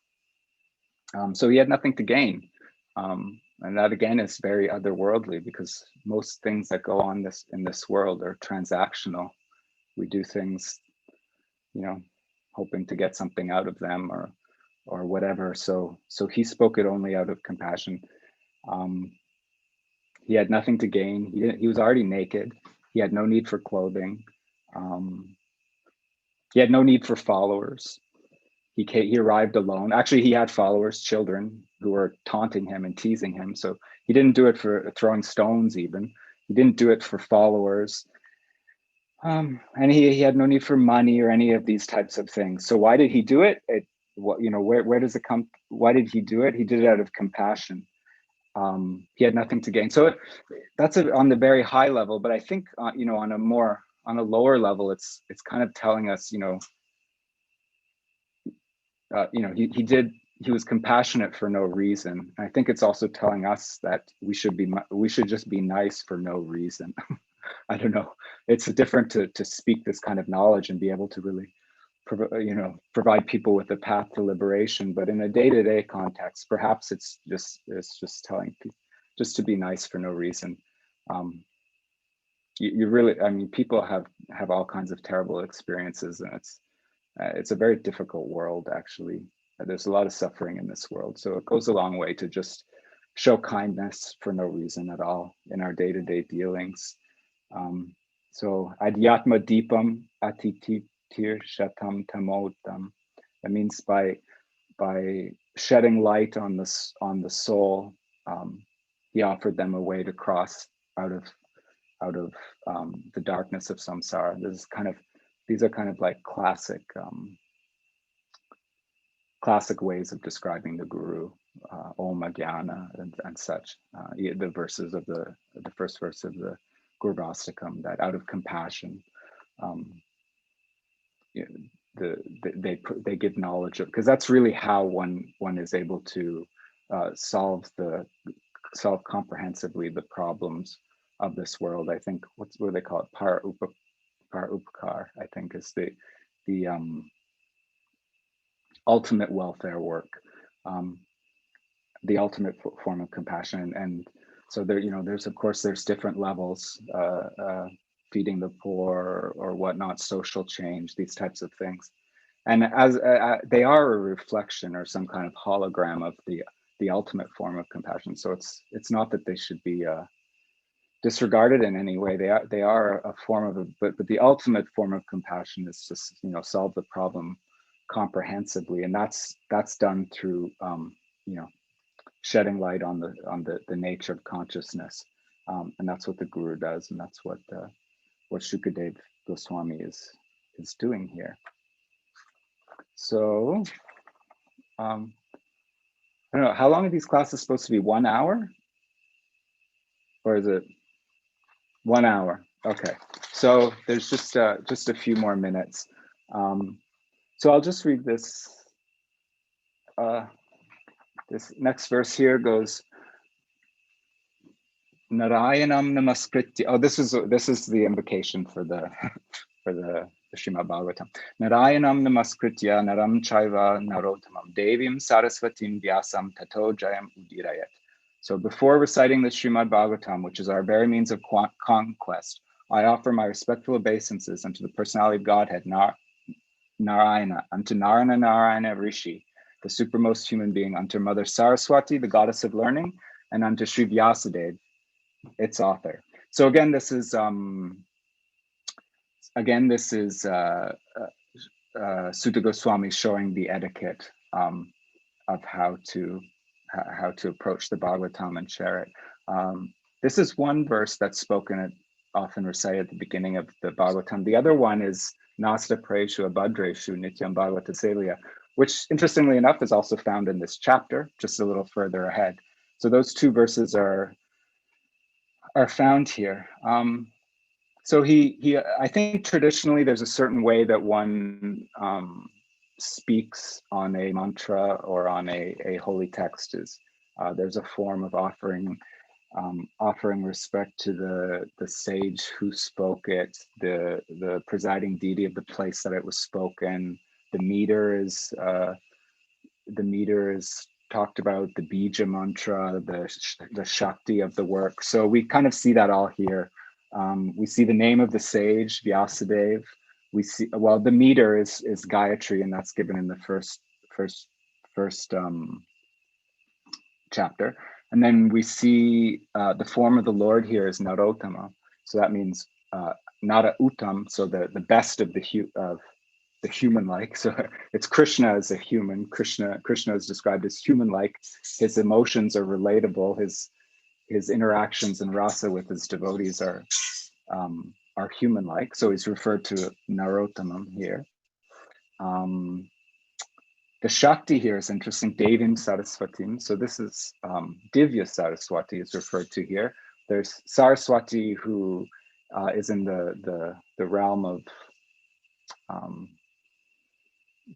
So he had nothing to gain. And that again is very otherworldly, because most things that go on in this world are transactional. We do things, hoping to get something out of them or whatever. So he spoke it only out of compassion. He had nothing to gain. He was already naked. He had no need for clothing. He had no need for followers. He arrived alone. Actually, he had followers, children, who were taunting him and teasing him. So he didn't do it for throwing stones even. He didn't do it for followers. And he had no need for money or any of these types of things. So why did he do it? Where does it come? Why did he do it? He did it out of compassion. He had nothing to gain. So that's on the very high level, but I think on a lower level, it's kind of telling us, he was compassionate for no reason. I think it's also telling us that we should just be nice for no reason. I don't know. It's different to speak this kind of knowledge and be able to really provide people with a path to liberation. But in a day-to-day context, perhaps it's just telling people just to be nice for no reason. You really, I mean, people have all kinds of terrible experiences, and it's a very difficult world, actually. There's a lot of suffering in this world, so it goes a long way to just show kindness for no reason at all in our day-to-day dealings. So adhyatma deepam atitir shatam tamotam. That means by shedding light on the soul, he offered them a way to cross out of the darkness of samsara. These are kind of like classic ways of describing the guru, Om Jnana and such. The verses of the first verse of the Gurvastakam, that out of compassion, they give knowledge of, because that's really how one is able to solve comprehensively the problems of this world. I think what do they call it? Par upakar, I think, is the ultimate welfare work, the ultimate form of compassion. And so there, there's of course there's different levels, feeding the poor or whatnot, social change, these types of things. And as they are a reflection or some kind of hologram of the ultimate form of compassion. So it's not that they should be disregarded in any way. They are a form of but the ultimate form of compassion is just solve the problem comprehensively, and that's done through shedding light on the nature of consciousness, and that's what the guru does, and that's what Shukadev Goswami is doing here. So I don't know, how long are these classes supposed to be? 1 hour, or is it 1 hour? Okay, so there's just a few more minutes. So I'll just read this. This next verse here goes, Narayanam namaskritya. Oh, this is the invocation for the Srimad Bhagavatam. Narayanam namaskritya naram chaiva narottamam devim saraswatim vyasam tato jayam udirayat. So before reciting the Srimad Bhagavatam, which is our very means of conquest, I offer my respectful obeisances unto the personality of Godhead, Narayana, unto Narayana Rishi, the supermost human being, unto Mother Saraswati, the goddess of learning, and unto Sri Vyasadeva, its author. So again, this is Sutta Goswami showing the etiquette of how to approach the Bhagavatam and share it. This is one verse that's spoken often recited at the beginning of the Bhagavatam. The other one is Nasta Preshu Abhadreshu Nityam Bhagavata Sevaya, which interestingly enough is also found in this chapter, just a little further ahead. So those two verses are found here. So I think traditionally there's a certain way that one speaks on a mantra or on a holy text. There's a form of offering respect to the sage who spoke it, the presiding deity of the place that it was spoken. The meter is talked about, the Bija Mantra, the Shakti of the work. So we kind of see that all here. We see the name of the sage, Vyasadeva. We see, well, the meter is Gayatri, and that's given in the first chapter. And then we see the form of the Lord here is Narottama. So that means Nara Uttam, so the best of the human-like. So it's Krishna as a human. Krishna is described as human-like. His emotions are relatable. His interactions and rasa with his devotees are human-like. So he's referred to Narottamam here. The Shakti here is interesting, Devim Saraswatim. So this is Divya Saraswati is referred to here. There's Saraswati who is in the realm of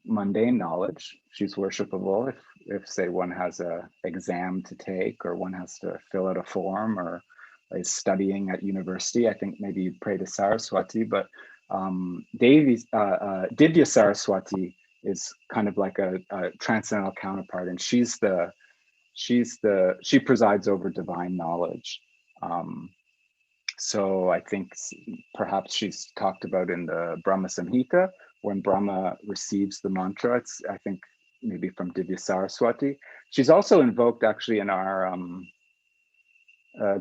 mundane knowledge. She's worshipable if say one has a exam to take, or one has to fill out a form, or is studying at university. I think maybe you pray to Saraswati, but Divya Saraswati is kind of like a transcendental counterpart, and she presides over divine knowledge. So I think perhaps she's talked about in the Brahma Samhita when Brahma receives the mantra. It's, I think, maybe from Divya Saraswati. She's also invoked actually in our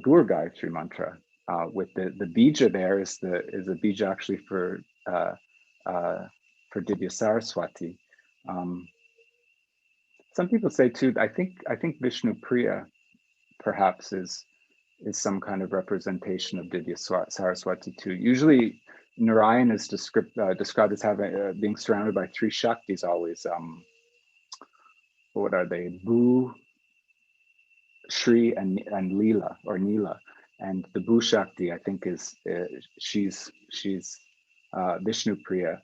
Guru Gayatri mantra. With the bija there is a bija actually for Divya Saraswati. Some people say too. I think Vishnu Priya perhaps is some kind of representation of Divya Saraswati too. Usually, Narayan is described as having being surrounded by three Shaktis always. What are they? Bhu, Shri, and Leela or Neela. And the Bhu Shakti, I think, is she's Vishnu Priya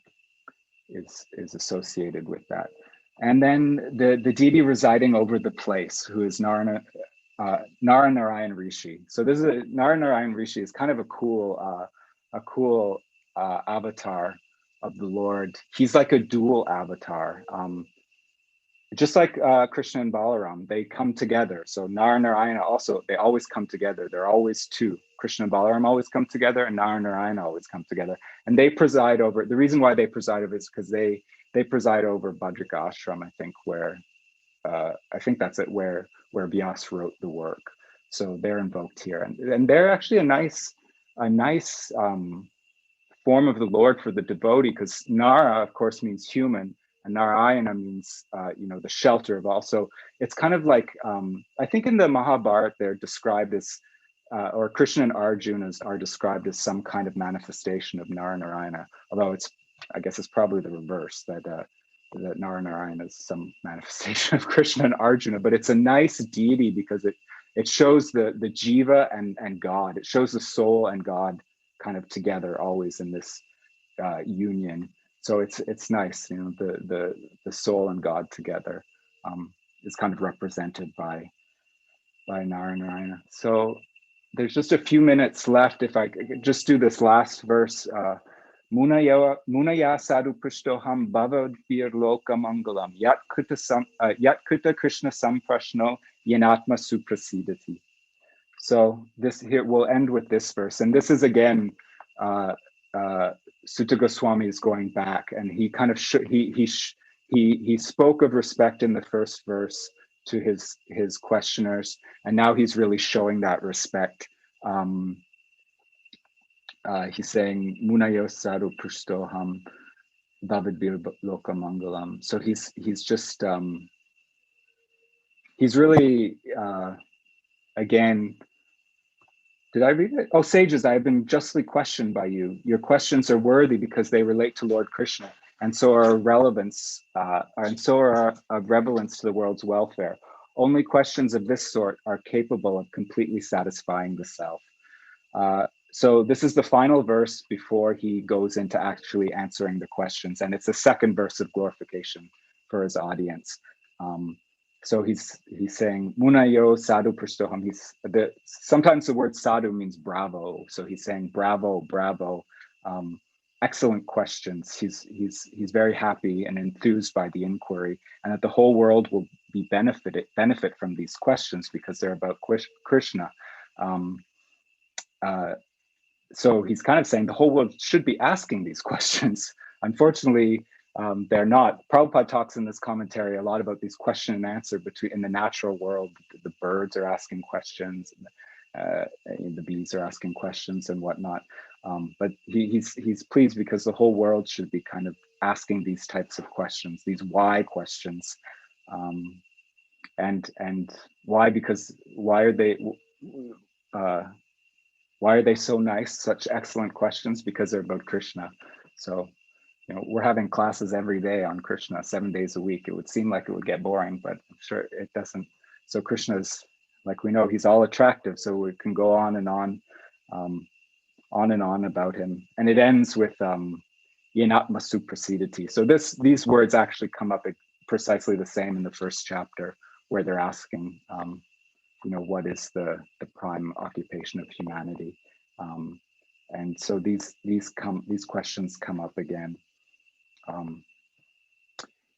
is associated with that. And then the deity residing over the place, who is Narayan Rishi. So this is Narayan Rishi is kind of a cool avatar of the Lord. He's like a dual avatar. Just like Krishna and Balaram, they come together. So Narayana also, they always come together. They're always two. Krishna and Balaram always come together, and Narayana always come together. And they preside over, the reason why they preside over is because they preside over Bhadrika ashram, I think, where, I think that's it, where Vyas wrote the work. So they're invoked here. And they're actually a nice form of the Lord for the devotee, because Nara, of course, means human, and Narayana means, the shelter of all. So it's kind of like, I think in the Mahabharata, they're described as, or Krishna and Arjuna are described as some kind of manifestation of Narayana, although I guess it's probably the reverse, that Narayana is some manifestation of Krishna and Arjuna, but it's a nice deity because it shows the jiva and God. It shows the soul and God kind of together always in this union. So it's nice, the soul and God together is kind of represented by Narayana. So there's just a few minutes left. If I could just do this last verse, Munaya sadhu prishtoham bhavadvir loka mangalam yat krita Krishna samprashno yanatma suprasidati. So this here we'll end with this verse, and this is again Sutta Goswami is going back, and he kind of he spoke of respect in the first verse to his questioners, and now he's really showing that respect. He's saying Munayo sadhu prishtoham bhavadvir loka mangalam. So he's just he's really again. Did I read it? Oh, sages, I have been justly questioned by you. Your questions are worthy because they relate to Lord Krishna, and so are relevance, and so are of relevance to the world's welfare. Only questions of this sort are capable of completely satisfying the self. So this is the final verse before he goes into actually answering the questions, and it's the second verse of glorification for his audience. So he's saying Munayo sadhu prishtoham. Sometimes the word sadhu means bravo. So he's saying bravo, bravo, excellent questions. He's very happy and enthused by the inquiry, and that the whole world will be benefit from these questions because they're about Krishna. So he's kind of saying the whole world should be asking these questions. Unfortunately, they're not. Prabhupada talks in this commentary a lot about these question and answer in the natural world. The birds are asking questions, and the bees are asking questions and whatnot. But he's pleased because the whole world should be kind of asking these types of questions, these why questions, and why? Because why are they? Why are they so nice? Such excellent questions, because they're about Krishna. So, we're having classes every day on Krishna, 7 days a week. It would seem like it would get boring, but I'm sure it doesn't. So Krishna's, like we know, he's all attractive. So we can go on and on about him. And it ends with Yanatma Suprasidati. So these words actually come up precisely the same in the first chapter, where they're asking, what is the prime occupation of humanity? And so these questions come up again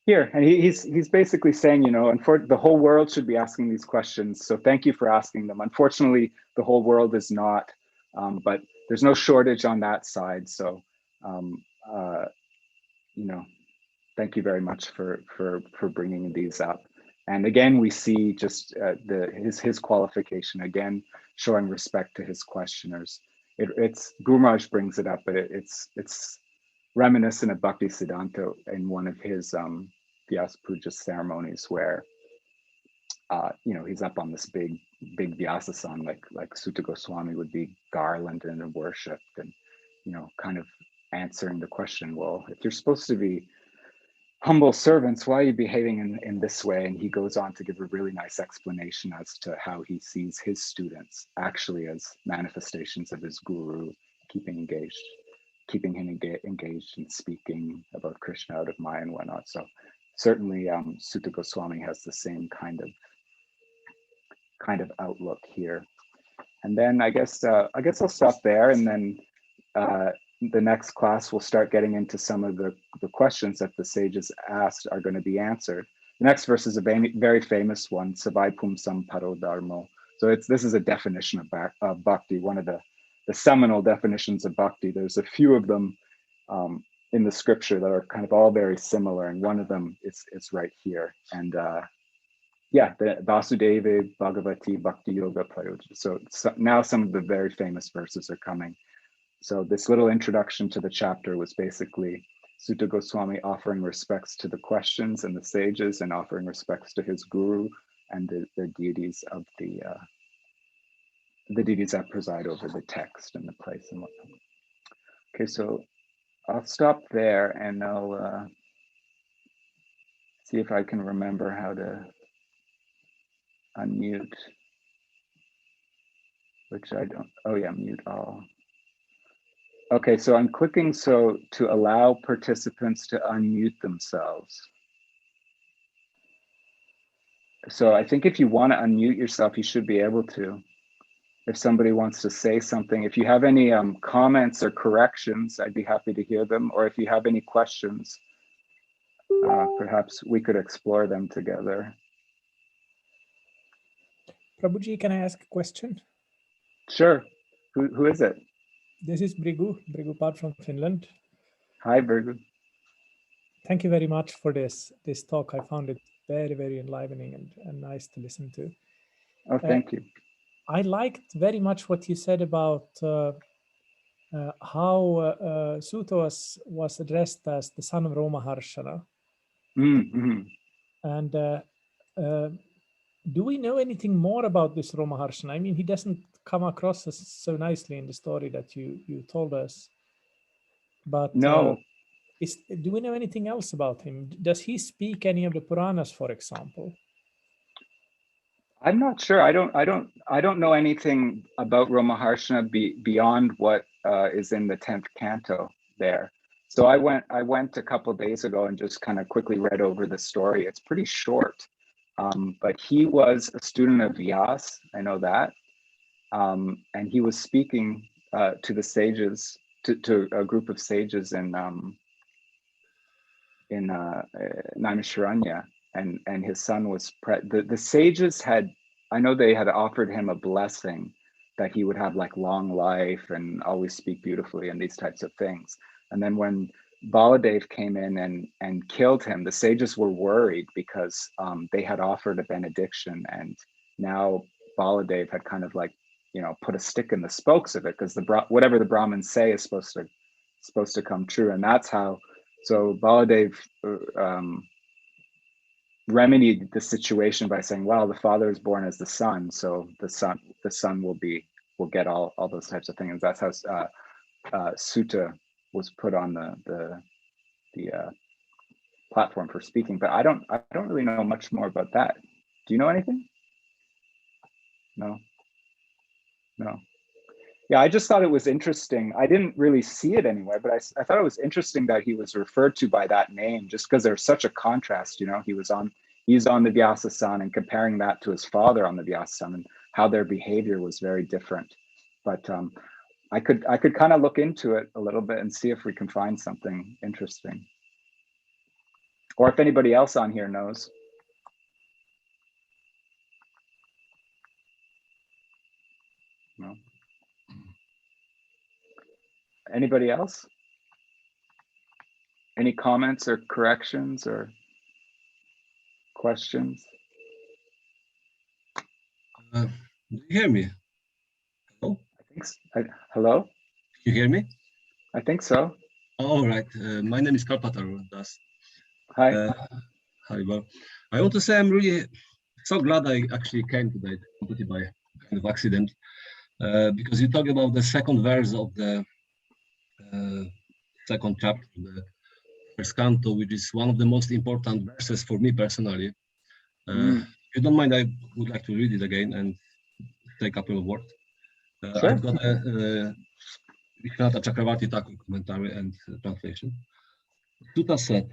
here, and he's basically saying, and for the whole world should be asking these questions. So thank you for asking them. Unfortunately, the whole world is not, but there's no shortage on that side. So thank you very much for bringing these up. And again, we see just his qualification again, showing respect to his questioners. It's Guru Maharaj brings it up, but it's reminiscent of Bhakti Siddhanta in one of his Vyasa Puja ceremonies, where he's up on this big Vyasa song, like Sutta Goswami would be garlanded and worshipped, and kind of answering the question, well, if you're supposed to be humble servants, why are you behaving in this way? And he goes on to give a really nice explanation as to how he sees his students actually as manifestations of his guru, keeping him engaged in speaking about Krishna out of Maya and whatnot. So certainly Sutta Goswami has the same kind of outlook here. And then I guess I'll stop there, and then the next class we'll start getting into some of the questions that the sages asked are going to be answered. The next verse is a very famous one, Savai Pumsam Paro Dharmo. So this is a definition of bhakti, one of the seminal definitions of bhakti. There's a few of them in the scripture that are kind of all very similar, and one of them is right here. And the Vasudeva Bhagavati Bhakti Yoga Prayoja. So now some of the very famous verses are coming. So this little introduction to the chapter was basically Sutta Goswami offering respects to the questions and the sages, and offering respects to his guru and the deities of the deities that preside over the text and the place and whatnot. Okay, so I'll stop there, and I'll see if I can remember how to unmute, which I don't. Oh yeah, mute all. Okay, so I'm clicking to allow participants to unmute themselves. So I think if you want to unmute yourself, you should be able to. If somebody wants to say something, if you have any comments or corrections, I'd be happy to hear them. Or if you have any questions, perhaps we could explore them together. Prabhuji, can I ask a question? Sure. Who is it? This is Brigupad from Finland. Hi, Brigu. Thank you very much for this talk. I found it very, very enlivening and nice to listen to. Oh, thank you. I liked very much what you said about how Sutta was addressed as the son of Romaharshana. Mm-hmm. And do we know anything more about this Romaharshana? I mean, he doesn't come across as so nicely in the story that you told us. But no. Do we know anything else about him? Does he speak any of the Puranas, for example? I'm not sure. I don't know anything about Romaharshana beyond what is in the 10th canto there. So I went a couple of days ago and just kind of quickly read over the story. It's pretty short, but he was a student of Vyas. I know that, and he was speaking to the sages, to a group of sages in Naimisharanya, and his son was the sages had, I know they had offered him a blessing that he would have like long life and always speak beautifully and these types of things. And then when Baladev came in and killed him, the sages were worried because they had offered a benediction, and now Baladev had kind of like, put a stick in the spokes of it, because whatever the Brahmins say is supposed to come true. And that's how, so Baladev remedied the situation by saying, well, the father is born as the son, so the son will get all those types of things. That's how Sutta was put on the platform for speaking. But I don't really know much more about that. Do you know anything? No. Yeah, I just thought it was interesting. I didn't really see it anywhere, but I thought it was interesting that he was referred to by that name, just because there's such a contrast. He's on the Vyasa-san, and comparing that to his father on the Vyasa-san, and how their behavior was very different. But I could kind of look into it a little bit and see if we can find something interesting. Or if anybody else on here knows. No. Anybody else? Any comments or corrections or questions? Do you hear me? Hello? I think hello? You hear me? I think so. All right. My name is Karpatar. Hi. Hi, well, I want to say I'm really so glad I actually came today, completely by kind of accident, because you talk about the second verse of the second chapter, the first canto, which is one of the most important verses for me personally. If you don't mind, I would like to read it again and say a couple of words. Sure. I've got a Vishwanath Chakravarti Thakur commentary and translation. Sutta said,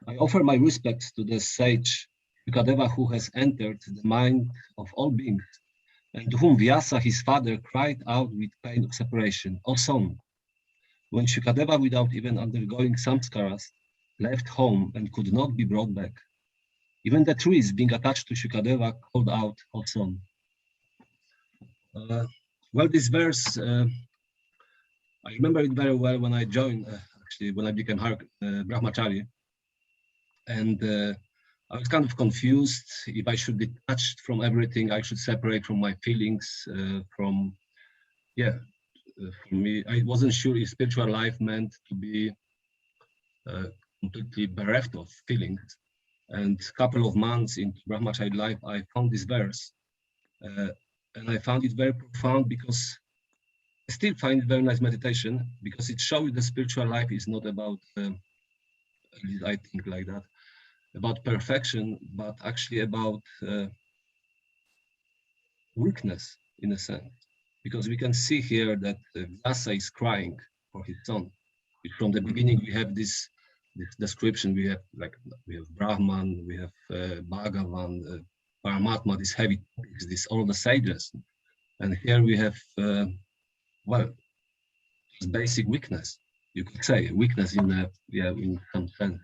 I offer my respects to the sage Shukadeva who has entered the mind of all beings, and to whom Vyasa, his father, cried out with pain of separation, O son, when Shukadeva, without even undergoing samskaras, left home and could not be brought back. Even the trees being attached to Shukadeva called out, O son. Well, this verse, I remember it very well when I joined, actually, when I became Brahmachari. And I was kind of confused if I should detach from everything, I should separate from my feelings, for me, I wasn't sure if spiritual life meant to be completely bereft of feelings. And a couple of months into Brahmachari life, I found this verse, and I found it very profound because I still find it very nice meditation, because it shows the spiritual life is not about, I think like that, about perfection, but actually about weakness in a sense, because we can see here that Vyasa is crying for his son. From the beginning, we have this description. We have Brahman, we have Bhagavan, Paramatma, these heavy topics, all the sages, and here we have basic weakness. You could say weakness in some sense,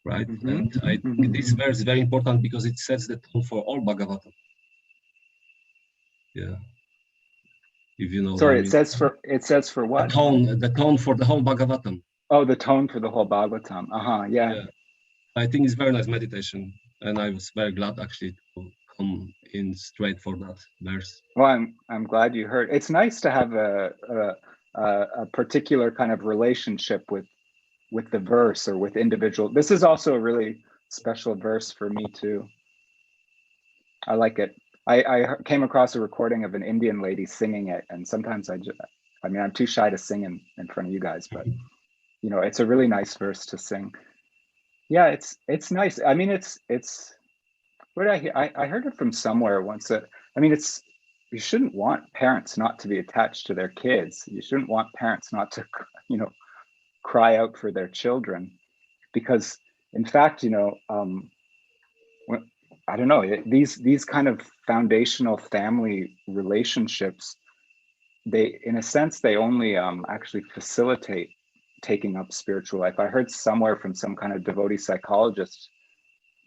right? And I think this verse is very important because it sets the tone for all Bhagavatam. Yeah. If you know. Sorry, what I mean. it says for what? The tone for the whole Bhagavatam. Oh, the tone for the whole Bhagavatam. Yeah. I think it's very nice meditation, and I was very glad actually to come in straight for that verse. Well, I'm glad you heard. It's nice to have a particular kind of relationship with the verse or with individual. This is also a really special verse for me too. I like it. I came across a recording of an Indian lady singing it, and sometimes I'm too shy to sing in front of you guys, but you know, it's a really nice verse to sing. Yeah, it's nice. I mean, it's where did I hear? I heard it from somewhere once. You shouldn't want parents not to be attached to their kids. You shouldn't want parents not to, you know, cry out for their children, because in fact, you know, I don't know, these kind of foundational family relationships, they, in a sense, they only actually facilitate taking up spiritual life. I heard somewhere from some kind of devotee psychologist,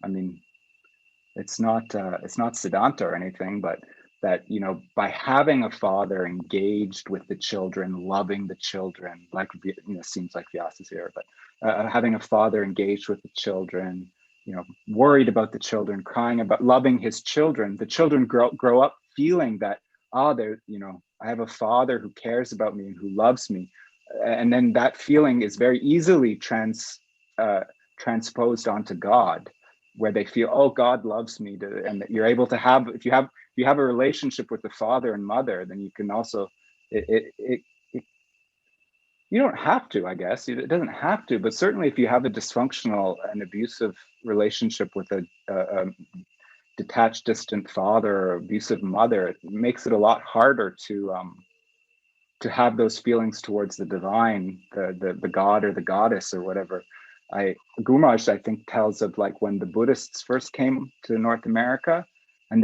I mean, it's not Siddhanta or anything, but that, you know, by having a father engaged with the children, loving the children, like, you know, seems like Vyasa's here, but having a father engaged with the children, you know, worried about the children, crying about, loving his children, the children grow up feeling that, they're, you know, I have a father who cares about me and who loves me. And then that feeling is very easily transposed onto God, where they feel, oh, God loves me, and that you're able to have, if you have a relationship with the father and mother, then you can also, you don't have to, I guess, it doesn't have to, but certainly if you have a dysfunctional and abusive relationship with a detached, distant father or abusive mother, it makes it a lot harder to have those feelings towards the divine, the god or the goddess or whatever. Gurmaj, I think, tells of like when the Buddhists first came to North America, and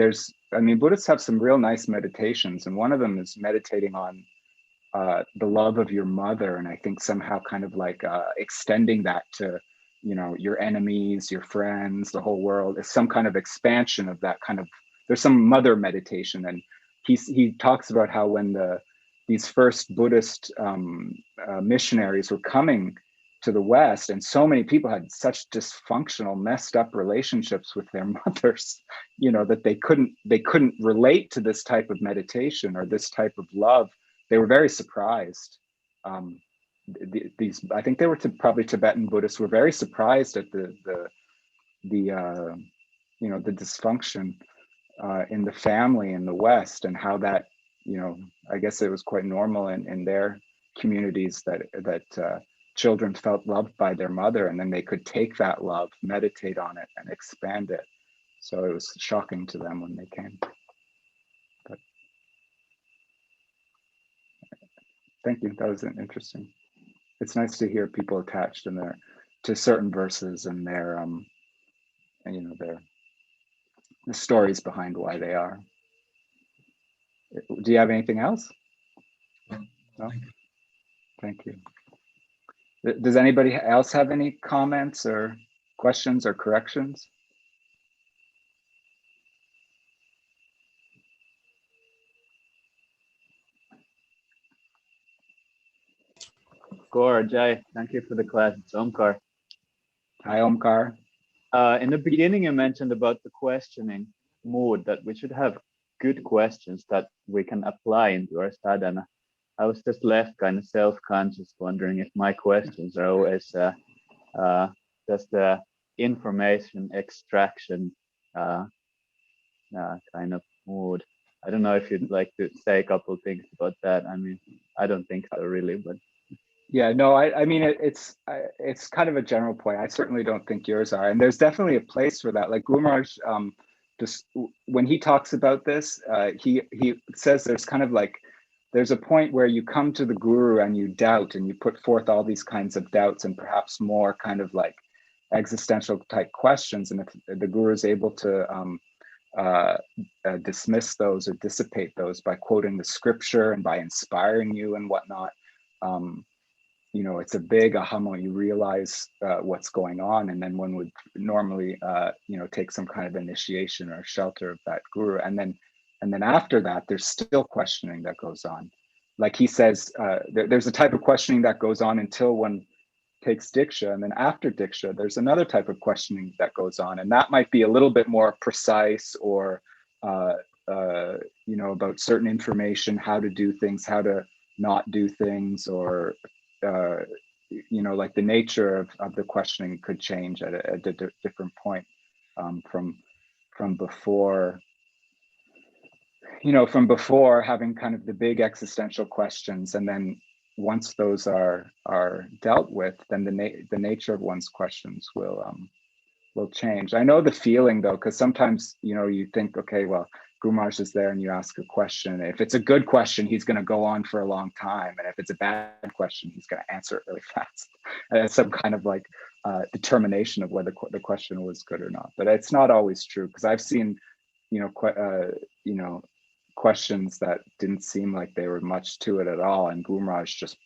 Buddhists have some real nice meditations, and one of them is meditating on the love of your mother, and I think somehow kind of like extending that to, your enemies, your friends, the whole world, is some kind of expansion of that kind of. There's some mother meditation, and he talks about how when these first Buddhist missionaries were coming to the West, and so many people had such dysfunctional, messed up relationships with their mothers, that they couldn't relate to this type of meditation or this type of love. They were very surprised. These, I think they were probably Tibetan Buddhists, were very surprised at the dysfunction in the family in the West, and how that, I guess it was quite normal in their communities that children felt loved by their mother, and then they could take that love, meditate on it, and expand it. So it was shocking to them when they came. But thank you. That was interesting. It's nice to hear people attached to certain verses and their the stories behind why they are. Do you have anything else? No? Thank you. Does anybody else have any comments or questions or corrections? Gaur, Jai, thank you for the class. It's Omkar. Hi, Omkar. In the beginning, you mentioned about the questioning mood, that we should have good questions that we can apply into our sadhana. I was just left kind of self-conscious, wondering if my questions are always just the information extraction kind of mood. I don't know if you'd like to say a couple of things about that. I mean, I don't think so really, but. Yeah, no, I mean, it's kind of a general point. I certainly don't think yours are, and there's definitely a place for that. Like Guru Maharaj, just when he talks about this, he says there's kind of like, there's a point where you come to the Guru and you doubt, and you put forth all these kinds of doubts and perhaps more kind of like existential type questions, and if the Guru is able to dismiss those or dissipate those by quoting the scripture and by inspiring you and whatnot, it's a big aha moment. You realize what's going on, and then one would normally, take some kind of initiation or shelter of that guru, and then after that, there's still questioning that goes on. Like he says, there's a type of questioning that goes on until one takes diksha, and then after diksha, there's another type of questioning that goes on, and that might be a little bit more precise, or about certain information, how to do things, how to not do things, or like the nature of the questioning could change at a different point from before. From before having kind of the big existential questions, and then once those are dealt with, then the nature of one's questions will change. I know the feeling though, because sometimes you think, okay, well, Guru Maharaj is there and you ask a question. If it's a good question, he's going to go on for a long time, and if it's a bad question, he's going to answer it really fast. Some kind of like determination of whether the question was good or not. But it's not always true, because I've seen questions that didn't seem like they were much to it at all, and Guru Maharaj just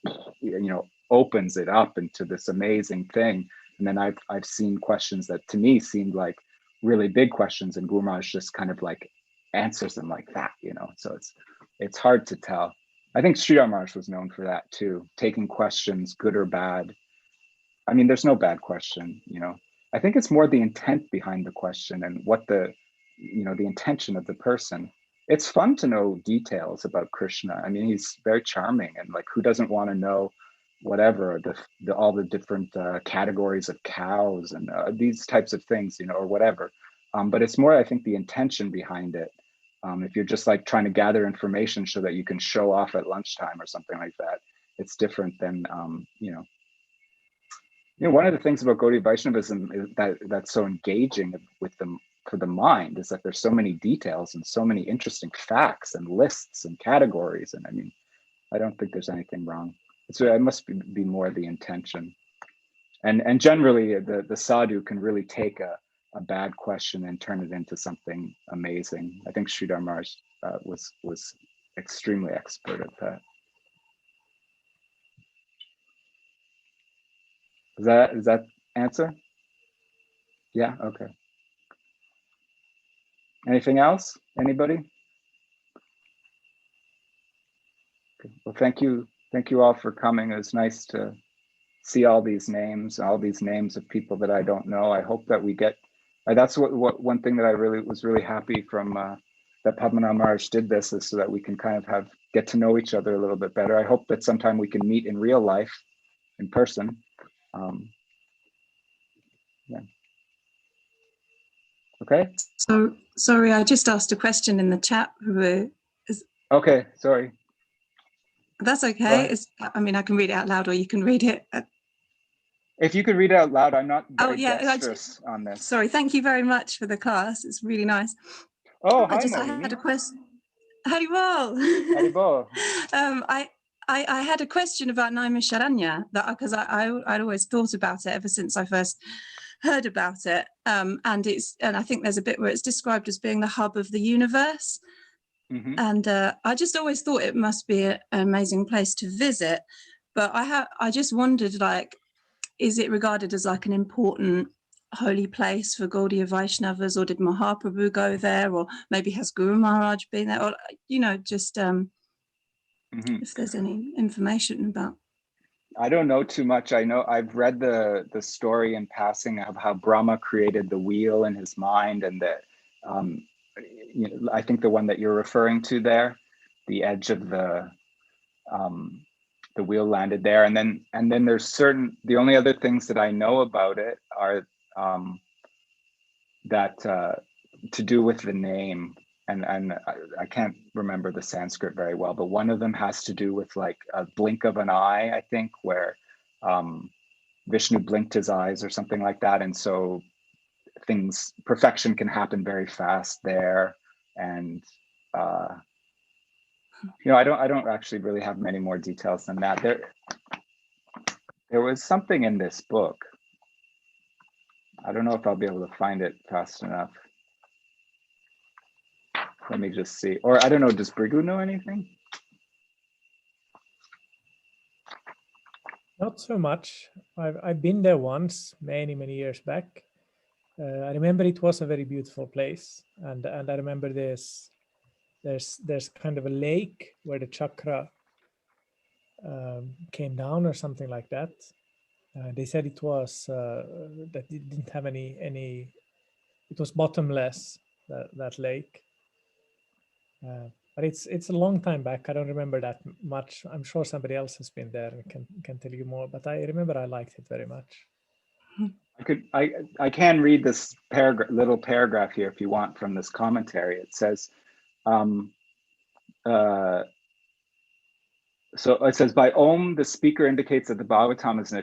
opens it up into this amazing thing. And then I've seen questions that to me seemed like really big questions, and Guru Maharaj just kind of like answers them like that, so it's hard to tell. I think Sridhar Maharaj was known for that too, taking questions, good or bad. I mean, there's no bad question, I think it's more the intent behind the question and what the intention of the person. It's fun to know details about Krishna. I mean, he's very charming, and like, who doesn't want to know whatever all the different categories of cows and these types of things, or whatever. But it's more, I think, the intention behind it. If you're just like trying to gather information so that you can show off at lunchtime or something like that, it's different than, one of the things about Gaudiya Vaishnavism is that's so engaging with them for the mind, is that there's so many details and so many interesting facts and lists and categories. And I mean, I don't think there's anything wrong. It must be more the intention. And generally the sadhu can really take a bad question and turn it into something amazing. I think Sridhar Maharaj was extremely expert at that. Is that answer? Yeah, okay. Anything else? Anybody? Okay. Well, thank you all for coming. It was nice to see all these names of people that I don't know. I hope that we get, that's what one thing that I was really happy from that Padmanabh Maharaj did this, is so that we can kind of get to know each other a little bit better. I hope that sometime we can meet in real life, in person. Yeah. Okay. So sorry, I just asked a question in the chat. Okay, sorry. That's okay. I mean, I can read it out loud, or you can read it. If you could read it out loud, I'm not very dexterous on this. Sorry, thank you very much for the class. It's really nice. Oh, I had a question. Haribol. Haribol. I had a question about Naimisharanya, because I'd always thought about it ever since I first heard about it. And I think there's a bit where it's described as being the hub of the universe. Mm-hmm. And I just always thought it must be an amazing place to visit. But I just wondered, like, is it regarded as like an important holy place for Gaudiya Vaishnavas, or did Mahaprabhu go there, or maybe has Guru Maharaj been there, or just if there's any information about? I don't know too much. I know I've read the story in passing of how Brahma created the wheel in his mind, and that I think the one that you're referring to there, the edge of the wheel landed there, and then there's the only other things that I know about it are that to do with the name, and I can't remember the Sanskrit very well, but one of them has to do with like a blink of an eye, I think, where Vishnu blinked his eyes or something like that, and so perfection can happen very fast there. And I don't actually really have many more details than that. There was something in this book. I don't know if I'll be able to find it fast enough. Let me just see. Or I don't know, does Brigu know anything? Not so much. I've been there once, many years back. I remember it was a very beautiful place, and I remember there's kind of a lake where the chakra came down or something like that. They said it was that it didn't have any. It was bottomless, that lake. But it's a long time back. I don't remember that much. I'm sure somebody else has been there and can tell you more. But I remember I liked it very much. I can read this little paragraph here if you want from this commentary. It says, so it says, by Om, the speaker indicates that the Bhagavatam is an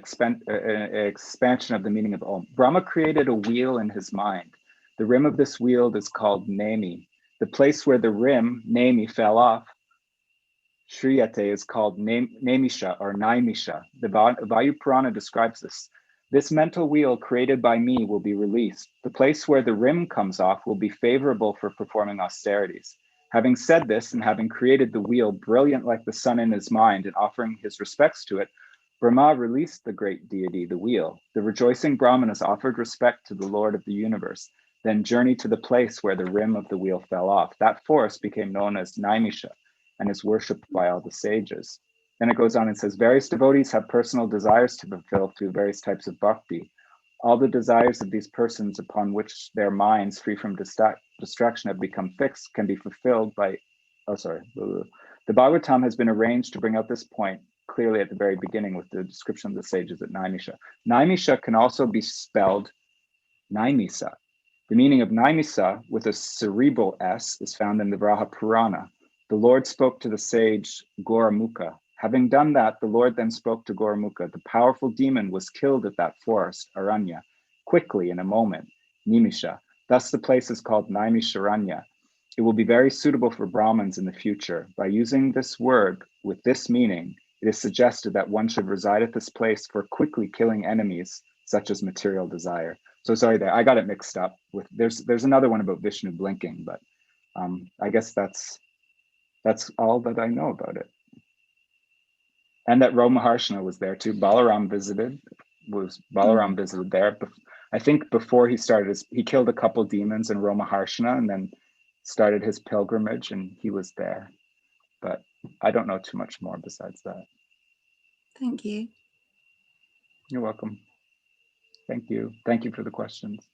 expansion of the meaning of Om. Brahma created a wheel in his mind. The rim of this wheel is called Nemi. The place where the rim, Nemi, fell off, Shriyate, is called Nemisha or Naimisha. The Vayu Purana describes this. This mental wheel created by me will be released. The place where the rim comes off will be favorable for performing austerities. Having said this, and having created the wheel brilliant like the sun in his mind and offering his respects to it, Brahma released the great deity, the wheel. The rejoicing Brahmanas offered respect to the Lord of the universe, then journeyed to the place where the rim of the wheel fell off. That forest became known as Naimisha and is worshipped by all the sages. Then it goes on and says, various devotees have personal desires to fulfill through various types of bhakti. All the desires of these persons upon which their minds, free from distraction, have become fixed, can be fulfilled by, The Bhagavatam has been arranged to bring out this point clearly at the very beginning with the description of the sages at Naimisha. Naimisha can also be spelled Naimisa. The meaning of Naimisa with a cerebral S is found in the Vraha Purana. The Lord spoke to the sage Goramukha. Having done that, the Lord then spoke to Goramukha. The powerful demon was killed at that forest, Aranya, quickly in a moment, Nimisha. Thus the place is called Naimisharanya. It will be very suitable for Brahmins in the future. By using this word with this meaning, it is suggested that one should reside at this place for quickly killing enemies, such as material desire. So sorry there, I got it mixed up with, there's another one about Vishnu blinking, but I guess that's all that I know about it. And that Maharshana was there too. Balaram visited Balaram visited there. I think before he started he killed a couple demons in Romaharshana and then started his pilgrimage, and he was there. But I don't know too much more besides that. Thank you. You're welcome. Thank you. Thank you for the questions.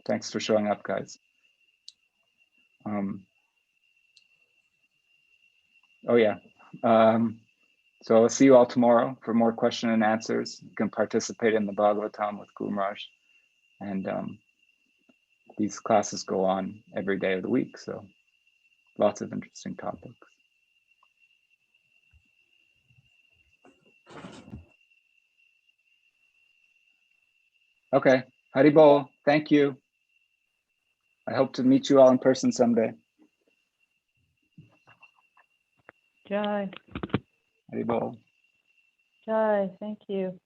Thanks for showing up, guys. Oh yeah. So I'll see you all tomorrow for more question and answers. You can participate in the Bhagavatam with Guru Maharaj. And these classes go on every day of the week, so lots of interesting topics. Okay, Haribol, thank you. I hope to meet you all in person someday. Jai. Haribol. Jai, thank you.